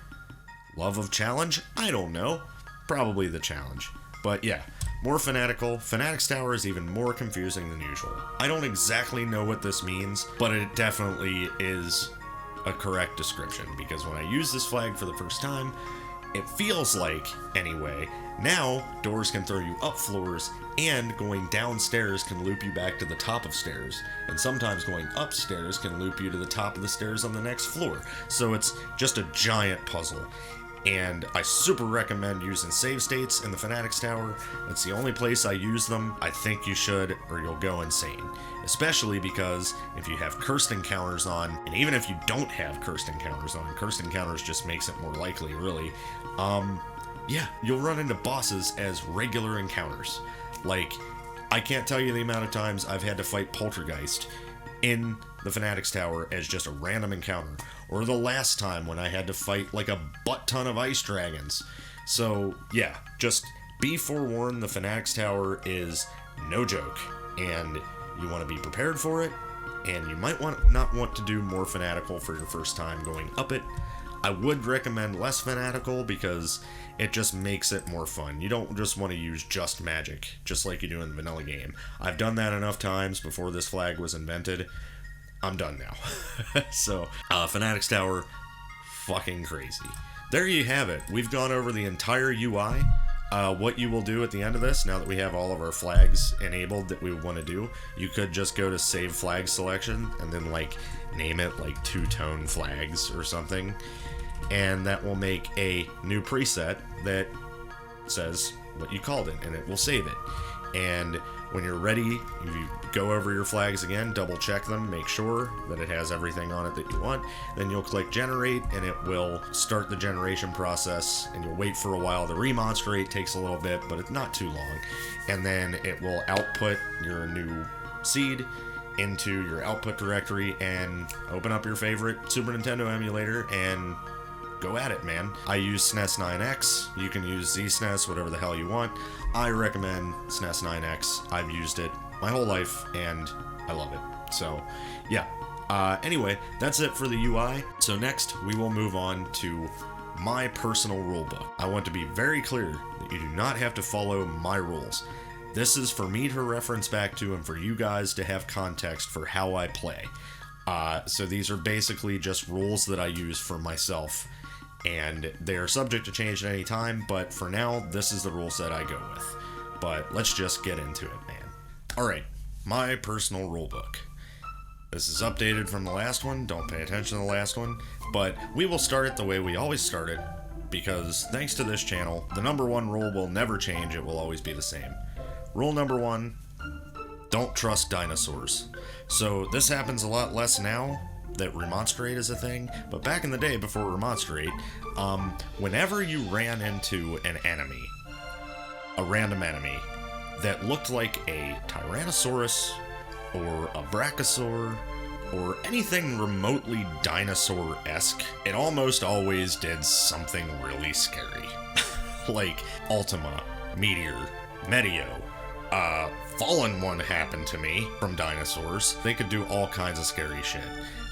Speaker 1: love of challenge, I don't know. Probably the challenge. But yeah, more Fanatical. Fanatic's Tower is even more confusing than usual. I don't exactly know what this means, but it definitely is a correct description, because when I use this flag for the first time, it feels like, anyway, now doors can throw you up floors, and going downstairs can loop you back to the top of stairs, and sometimes going upstairs can loop you to the top of the stairs on the next floor. So it's just a giant puzzle. And I super recommend using save states in the Fanatic's Tower. It's the only place I use them. I think you should, or you'll go insane. Especially because if you have cursed encounters on, and even if you don't have cursed encounters on, cursed encounters just makes it more likely, really. Yeah, you'll run into bosses as regular encounters. Like, I can't tell you the amount of times I've had to fight Poltergeist in the Fanatic's Tower as just a random encounter, or the last time when I had to fight like a butt ton of ice dragons. So yeah, just be forewarned, the Fanatic's Tower is no joke, and you want to be prepared for it, and you might not want to do more Fanatical for your first time going up it. I would recommend Less Fanatical because it just makes it more fun. You don't just want to use just magic, just like you do in the vanilla game. I've done that enough times before this flag was invented. I'm done now. So, Fanatic's Tower, fucking crazy. There you have it. We've gone over the entire UI. What you will do at the end of this, now that we have all of our flags enabled that we want to do, you could just go to Save Flag Selection and then, like, name it, like, two-tone flags or something. And that will make a new preset that says what you called it, and it will save it. And when you're ready, you go over your flags again, double check them, make sure that it has everything on it that you want. Then you'll click generate, and it will start the generation process, and you'll wait for a while. The remonstrate takes a little bit, but it's not too long. And then it will output your new seed into your output directory and open up your favorite Super Nintendo emulator and go at it, man. I use SNES 9X. You can use ZSNES, whatever the hell you want. I recommend SNES 9X. I've used it my whole life, and I love it. So, yeah. Anyway, that's it for the UI. So next, we will move on to my personal rulebook. I want to be very clear that you do not have to follow my rules. This is for me to reference back to and for you guys to have context for how I play. So these are basically just rules that I use for myself, and they are subject to change at any time, but for now, this is the rule set I go with. But let's just get into it, man. Alright, my personal rulebook. This is updated from the last one, don't pay attention to the last one, but we will start it the way we always start it, because thanks to this channel, the number one rule will never change, it will always be the same. Rule number one, don't trust dinosaurs. So this happens a lot less now that Remonstrate is a thing, but back in the day before Remonstrate, whenever you ran into an enemy, a random enemy, that looked like a Tyrannosaurus, or a Brachiosaur, or anything remotely dinosaur-esque, it almost always did something really scary. Like Ultima, Meteor, Meteo, Fallen One happened to me from dinosaurs. They could do all kinds of scary shit,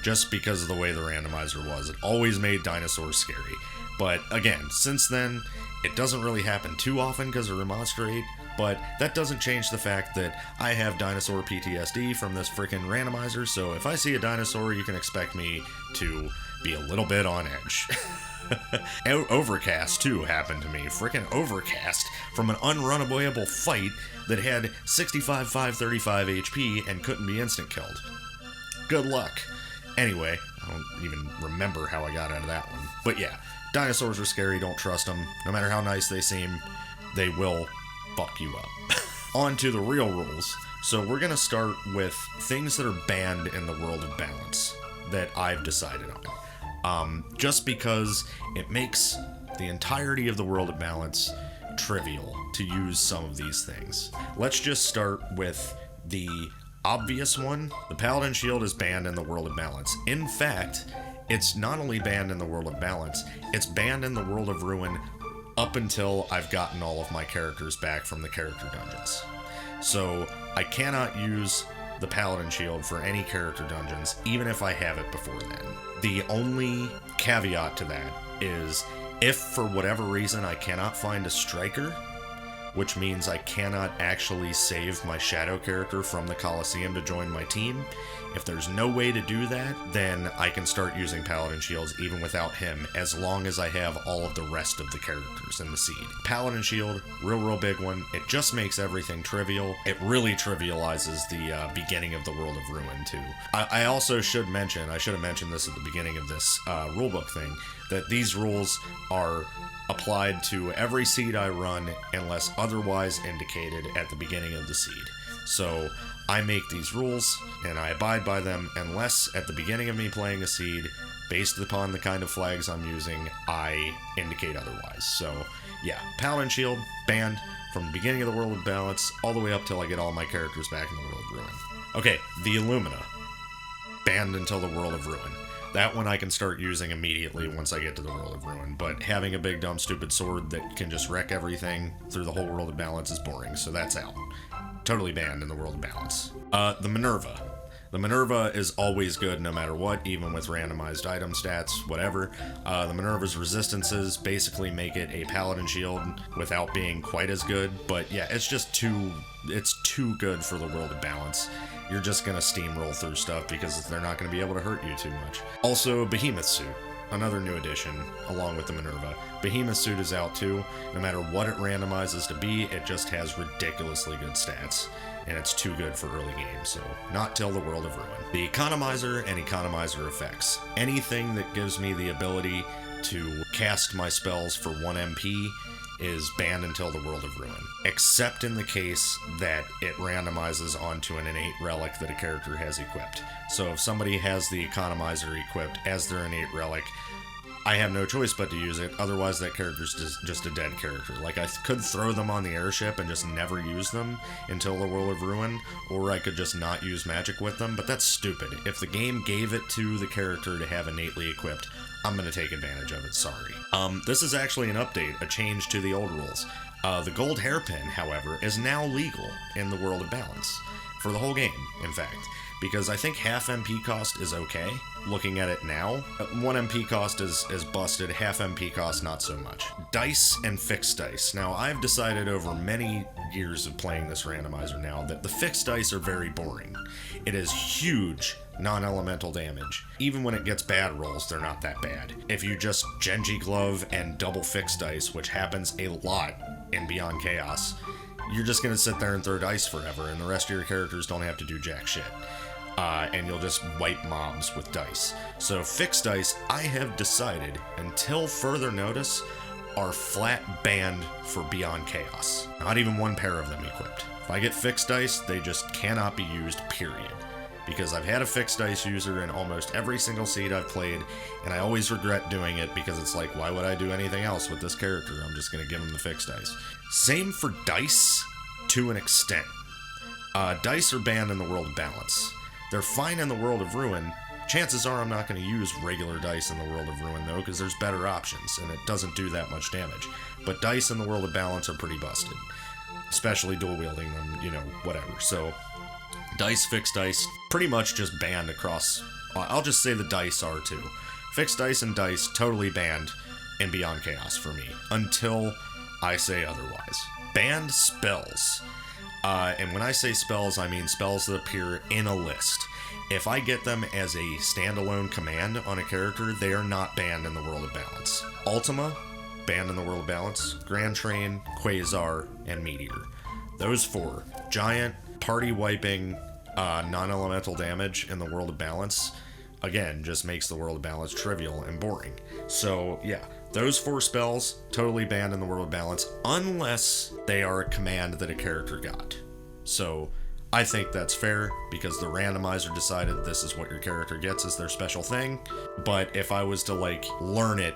Speaker 1: just because of the way the randomizer was. It always made dinosaurs scary. But again, since then, it doesn't really happen too often because of Remonstrate, but that doesn't change the fact that I have dinosaur PTSD from this freaking randomizer, so if I see a dinosaur, you can expect me to be a little bit on edge. Overcast, too, happened to me. Frickin' Overcast from an unrunnable fight that had 65, 535 HP and couldn't be instant killed. Good luck. Anyway, I don't even remember how I got out of that one. But yeah, dinosaurs are scary, don't trust them. No matter how nice they seem, they will fuck you up. On to the real rules. So we're gonna start with things that are banned in the world of balance that I've decided on. Just because it makes the entirety of the world of balance trivial to use some of these things. Let's just start with the obvious one. The Paladin Shield is banned in the world of balance. In fact, it's not only banned in the world of balance, it's banned in the world of ruin up until I've gotten all of my characters back from the character dungeons. So I cannot use the Paladin Shield for any character dungeons, even if I have it before then. The only caveat to that is if for whatever reason I cannot find a striker, which means I cannot actually save my shadow character from the Coliseum to join my team. If there's no way to do that, then I can start using Paladin Shields even without him, as long as I have all of the rest of the characters in the seed. Paladin Shield, real big one. It just makes everything trivial. It really trivializes the beginning of the World of Ruin, too. I also should mention, I should have mentioned this at the beginning of this rulebook thing, that these rules are applied to every seed I run unless otherwise indicated at the beginning of the seed. So I make these rules and I abide by them unless at the beginning of me playing a seed, based upon the kind of flags I'm using, I indicate otherwise. So yeah, Paladin Shield banned from the beginning of the World of Balance all the way up till I get all my characters back in the World of Ruin. Okay, the Illumina, banned until the World of Ruin. That one I can start using immediately once I get to the World of Ruin, but having a big dumb stupid sword that can just wreck everything through the whole World of Balance is boring, so that's out. Totally banned in the World of Balance. The Minerva. The Minerva is always good no matter what, even with randomized item stats, whatever. The Minerva's resistances basically make it a Paladin Shield without being quite as good, but yeah, it's just too good for the World of Balance. You're just gonna steamroll through stuff because they're not gonna be able to hurt you too much. Also, Behemoth Suit, another new addition along with the Minerva. Behemoth Suit is out too. No matter what it randomizes to be, it just has ridiculously good stats, and it's too good for early game, so not till the World of Ruin. The Economizer and Economizer effects. Anything that gives me the ability to cast my spells for 1 MP is banned until the World of Ruin, except in the case that it randomizes onto an innate relic that a character has equipped. So if somebody has the Economizer equipped as their innate relic, I have no choice but to use it, otherwise that character's just a dead character. Like, I could throw them on the airship and just never use them until the World of Ruin, or I could just not use magic with them, but that's stupid. If the game gave it to the character to have innately equipped, I'm going to take advantage of it, sorry. This is actually an update, a change to the old rules. The gold hairpin, however, is now legal in the World of Balance. For the whole game, in fact. Because I think half MP cost is okay, looking at it now. 1 MP cost is busted, half MP cost not so much. Dice and fixed dice. Now, I've decided over many years of playing this randomizer now that the fixed dice are very boring. It is huge non-elemental damage. Even when it gets bad rolls, they're not that bad. If you just Genji Glove and double fixed dice, which happens a lot in Beyond Chaos, you're just gonna sit there and throw dice forever, and the rest of your characters don't have to do jack shit. And you'll just wipe mobs with dice. So fixed dice, I have decided, until further notice, are flat banned for Beyond Chaos. Not even one pair of them equipped. If I get fixed dice, they just cannot be used, period. Because I've had a fixed dice user in almost every single seed I've played, and I always regret doing it because it's like, why would I do anything else with this character? I'm just gonna give him the fixed dice. Same for dice, to an extent. Dice are banned in the World of Balance. They're fine in the World of Ruin. Chances are I'm not going to use regular dice in the World of Ruin, though, because there's better options, and it doesn't do that much damage. But dice in the World of Balance are pretty busted. Especially dual-wielding them, you know, whatever. So, dice, fixed dice, pretty much just banned across... I'll just say the dice are, too. Fixed dice and dice, totally banned in Beyond Chaos for me, until I say otherwise. banned spells. And when I say spells, I mean spells that appear in a list. If I get them as a standalone command on a character, they are not banned in the World of Balance. Ultima, banned in the World of Balance. Grand Train, Quasar, and Meteor. Those 4. Giant, party-wiping, non-elemental damage in the World of Balance, again, just makes the World of Balance trivial and boring. So, yeah, those 4 spells, totally banned in the World of Balance, unless they are a command that a character got. So, I think that's fair, because the randomizer decided this is what your character gets as their special thing. But if I was to, like, learn it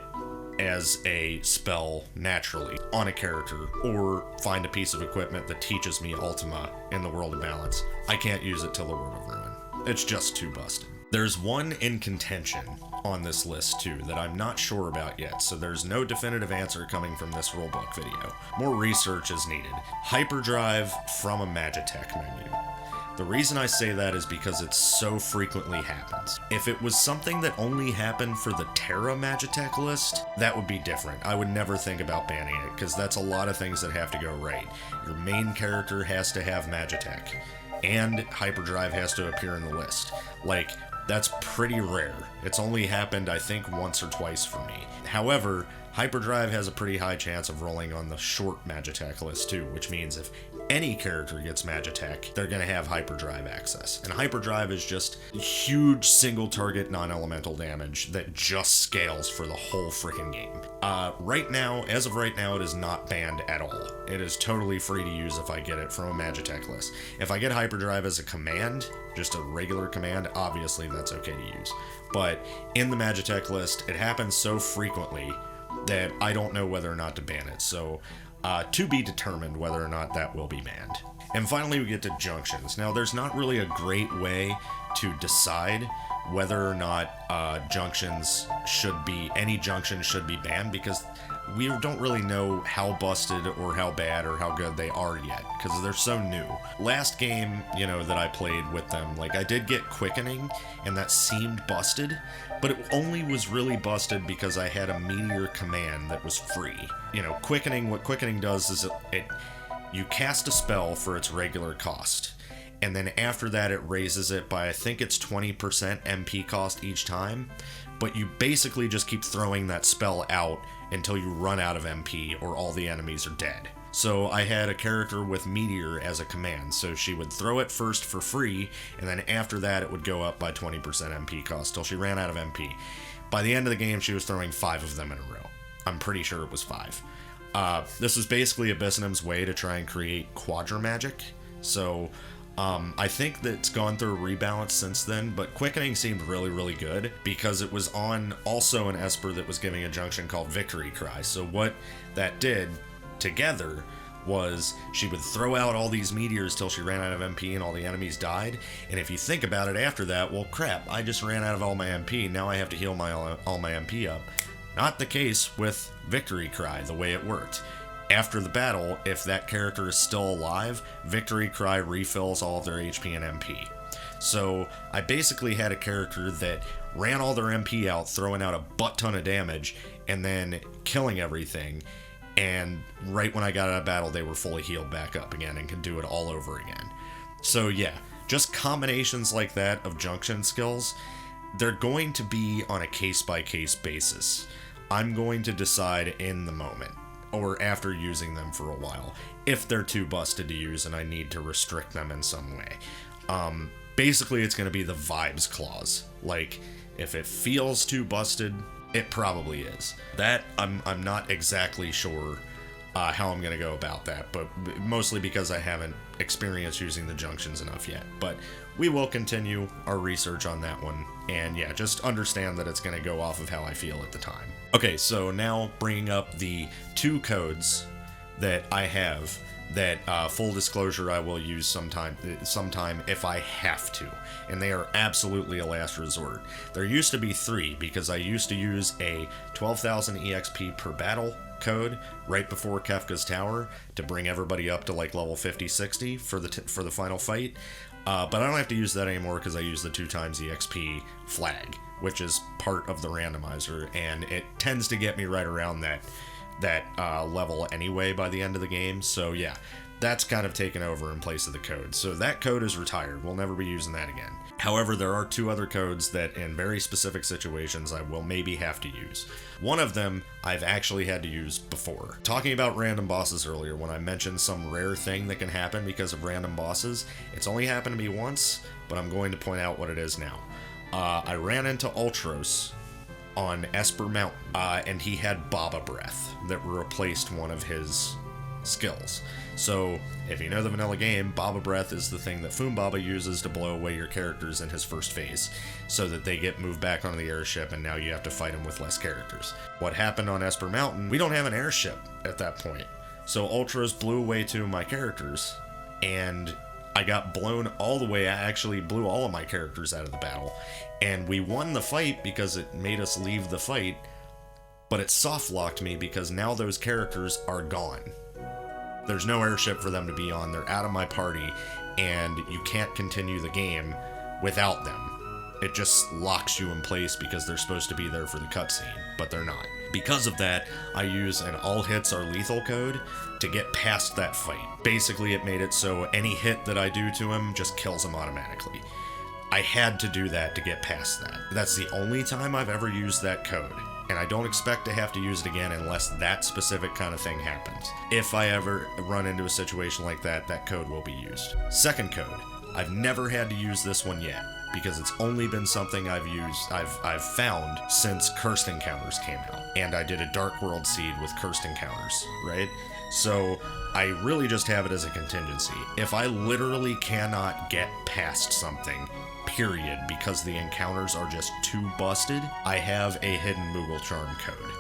Speaker 1: as a spell naturally on a character, or find a piece of equipment that teaches me Ultima in the World of Balance, I can't use it till the Word of Ruin. It's just too busted. There's one in contention on this list too that I'm not sure about yet, so there's no definitive answer coming from this rulebook video. More research is needed. Hyperdrive from a Magitech menu. The reason I say that is because it so frequently happens. If it was something that only happened for the Terra Magitech list, that would be different. I would never think about banning it, because that's a lot of things that have to go right. Your main character has to have Magitech, and Hyperdrive has to appear in the list. Like, that's pretty rare. It's only happened, I think, once or twice for me. However, Hyperdrive has a pretty high chance of rolling on the short Magitech list too, which means if any character gets Magitech, they're going to have Hyperdrive access. And Hyperdrive is just huge single target non-elemental damage that just scales for the whole freaking game. Right now, as of right now, it is not banned at all. It is totally free to use if I get it from a Magitech list. If I get Hyperdrive as a command, just a regular command, obviously that's okay to use. But in the Magitech list, it happens so frequently that I don't know whether or not to ban it. So, to be determined whether or not that will be banned. And finally, we get to junctions. Now, there's not really a great way to decide whether or not any junction should be banned, because we don't really know how busted or how bad or how good they are yet, because they're so new. Last game, that I played with them, like, I did get Quickening, and that seemed busted, but it only was really busted because I had a Meteor command that was free. Quickening, what Quickening does is you cast a spell for its regular cost, and then after that it raises it by, I think it's 20% MP cost each time, but you basically just keep throwing that spell out until you run out of MP or all the enemies are dead. So I had a character with Meteor as a command, so she would throw it first for free, and then after that it would go up by 20% MP cost till she ran out of MP. By the end of the game, she was throwing 5 of them in a row. I'm pretty sure it was 5. This was basically Abyssonym's way to try and create Quadra Magic, so I think that it's gone through a rebalance since then, but Quickening seemed really, really good because it was on also an Esper that was giving a junction called Victory Cry. So what that did together was she would throw out all these meteors till she ran out of MP and all the enemies died. And if you think about it after that, well, crap, I just ran out of all my MP. Now I have to heal all my MP up. Not the case with Victory Cry, the way it worked. After the battle, if that character is still alive, Victory Cry refills all of their HP and MP. So I basically had a character that ran all their MP out, throwing out a butt ton of damage, and then killing everything. And right when I got out of battle, they were fully healed back up again and could do it all over again. So yeah, just combinations like that of junction skills, they're going to be on a case-by-case basis. I'm going to decide in the moment, or after using them for a while, if they're too busted to use and I need to restrict them in some way. Basically, it's going to be the vibes clause. Like, if it feels too busted, it probably is. That, I'm not exactly sure how I'm going to go about that, but mostly because I haven't experienced using the junctions enough yet. But we will continue our research on that one, and yeah, just understand that it's going to go off of how I feel at the time. Okay, so now bringing up the 2 codes that I have that, full disclosure, I will use sometime if I have to, and they are absolutely a last resort. There used to be 3, because I used to use a 12,000 EXP per battle code right before Kefka's Tower to bring everybody up to like level 50-60 for the final fight, but I don't have to use that anymore because I use the 2 times EXP flag, which is part of the randomizer, and it tends to get me right around that that level anyway by the end of the game. So yeah, that's kind of taken over in place of the code. So that code is retired. We'll never be using that again. However, there are 2 other codes that in very specific situations I will maybe have to use. One of them I've actually had to use before. Talking about random bosses earlier, when I mentioned some rare thing that can happen because of random bosses, it's only happened to me once, but I'm going to point out what it is now. I ran into Ultros on Esper Mountain, and he had Baba Breath that replaced one of his skills. So, if you know the vanilla game, Baba Breath is the thing that Foombaba uses to blow away your characters in his first phase, so that they get moved back onto the airship and now you have to fight him with less characters. What happened on Esper Mountain, we don't have an airship at that point. So Ultros blew away 2 of my characters, and I got blown all the way. I actually blew all of my characters out of the battle, and we won the fight because it made us leave the fight, but it soft-locked me because now those characters are gone. There's no airship for them to be on, they're out of my party, and you can't continue the game without them. It just locks you in place because they're supposed to be there for the cutscene, but they're not. Because of that, I use an all hits are lethal code to get past that fight. Basically, it made it so any hit that I do to him just kills him automatically. I had to do that to get past that. That's the only time I've ever used that code, and I don't expect to have to use it again unless that specific kind of thing happens. If I ever run into a situation like that, that code will be used. Second code, I've never had to use this one yet, because it's only been something I've found since Cursed Encounters came out. And I did a Dark World seed with Cursed Encounters, right? So I really just have it as a contingency. If I literally cannot get past something, period, because the encounters are just too busted, I have a hidden Moogle Charm code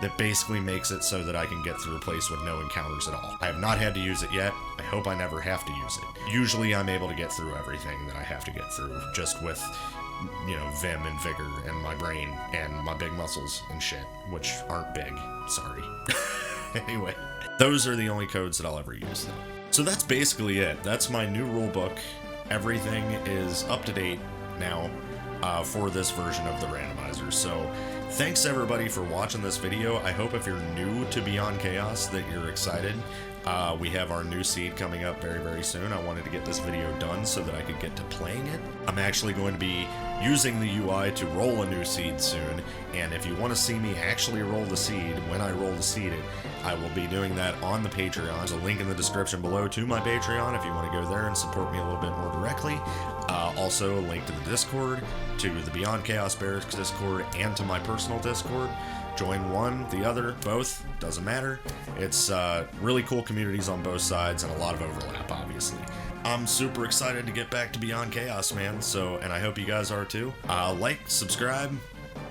Speaker 1: that basically makes it so that I can get through a place with no encounters at all. I have not had to use it yet. I hope I never have to use it. Usually I'm able to get through everything that I have to get through just with, you know, vim and vigor and my brain and my big muscles and shit, which aren't big. Sorry. Anyway, those are the only codes that I'll ever use though. So that's basically it. That's my new rulebook. Everything is up to date now for this version of the randomizer. So thanks everybody for watching this video. I hope if you're new to Beyond Chaos that you're excited. We have our new seed coming up very, very soon. I wanted to get this video done so that I could get to playing it. I'm actually going to be using the UI to roll a new seed soon, and if you want to see me actually roll the seed, when I roll the seed, I will be doing that on the Patreon. There's a link in the description below to my Patreon if you want to go there and support me a little bit more directly. Also, a link to the Discord, to the Beyond Chaos Barracks Discord, and to my personal Discord. Join one, the other, both, doesn't matter. It's really cool communities on both sides and a lot of overlap, obviously. I'm super excited to get back to Beyond Chaos, man, so, and I hope you guys are too. Like, subscribe,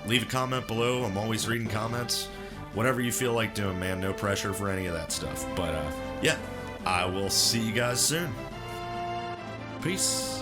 Speaker 1: leave a comment below. I'm always reading comments. Whatever you feel like doing, man. No pressure for any of that stuff. But, yeah, I will see you guys soon. Peace.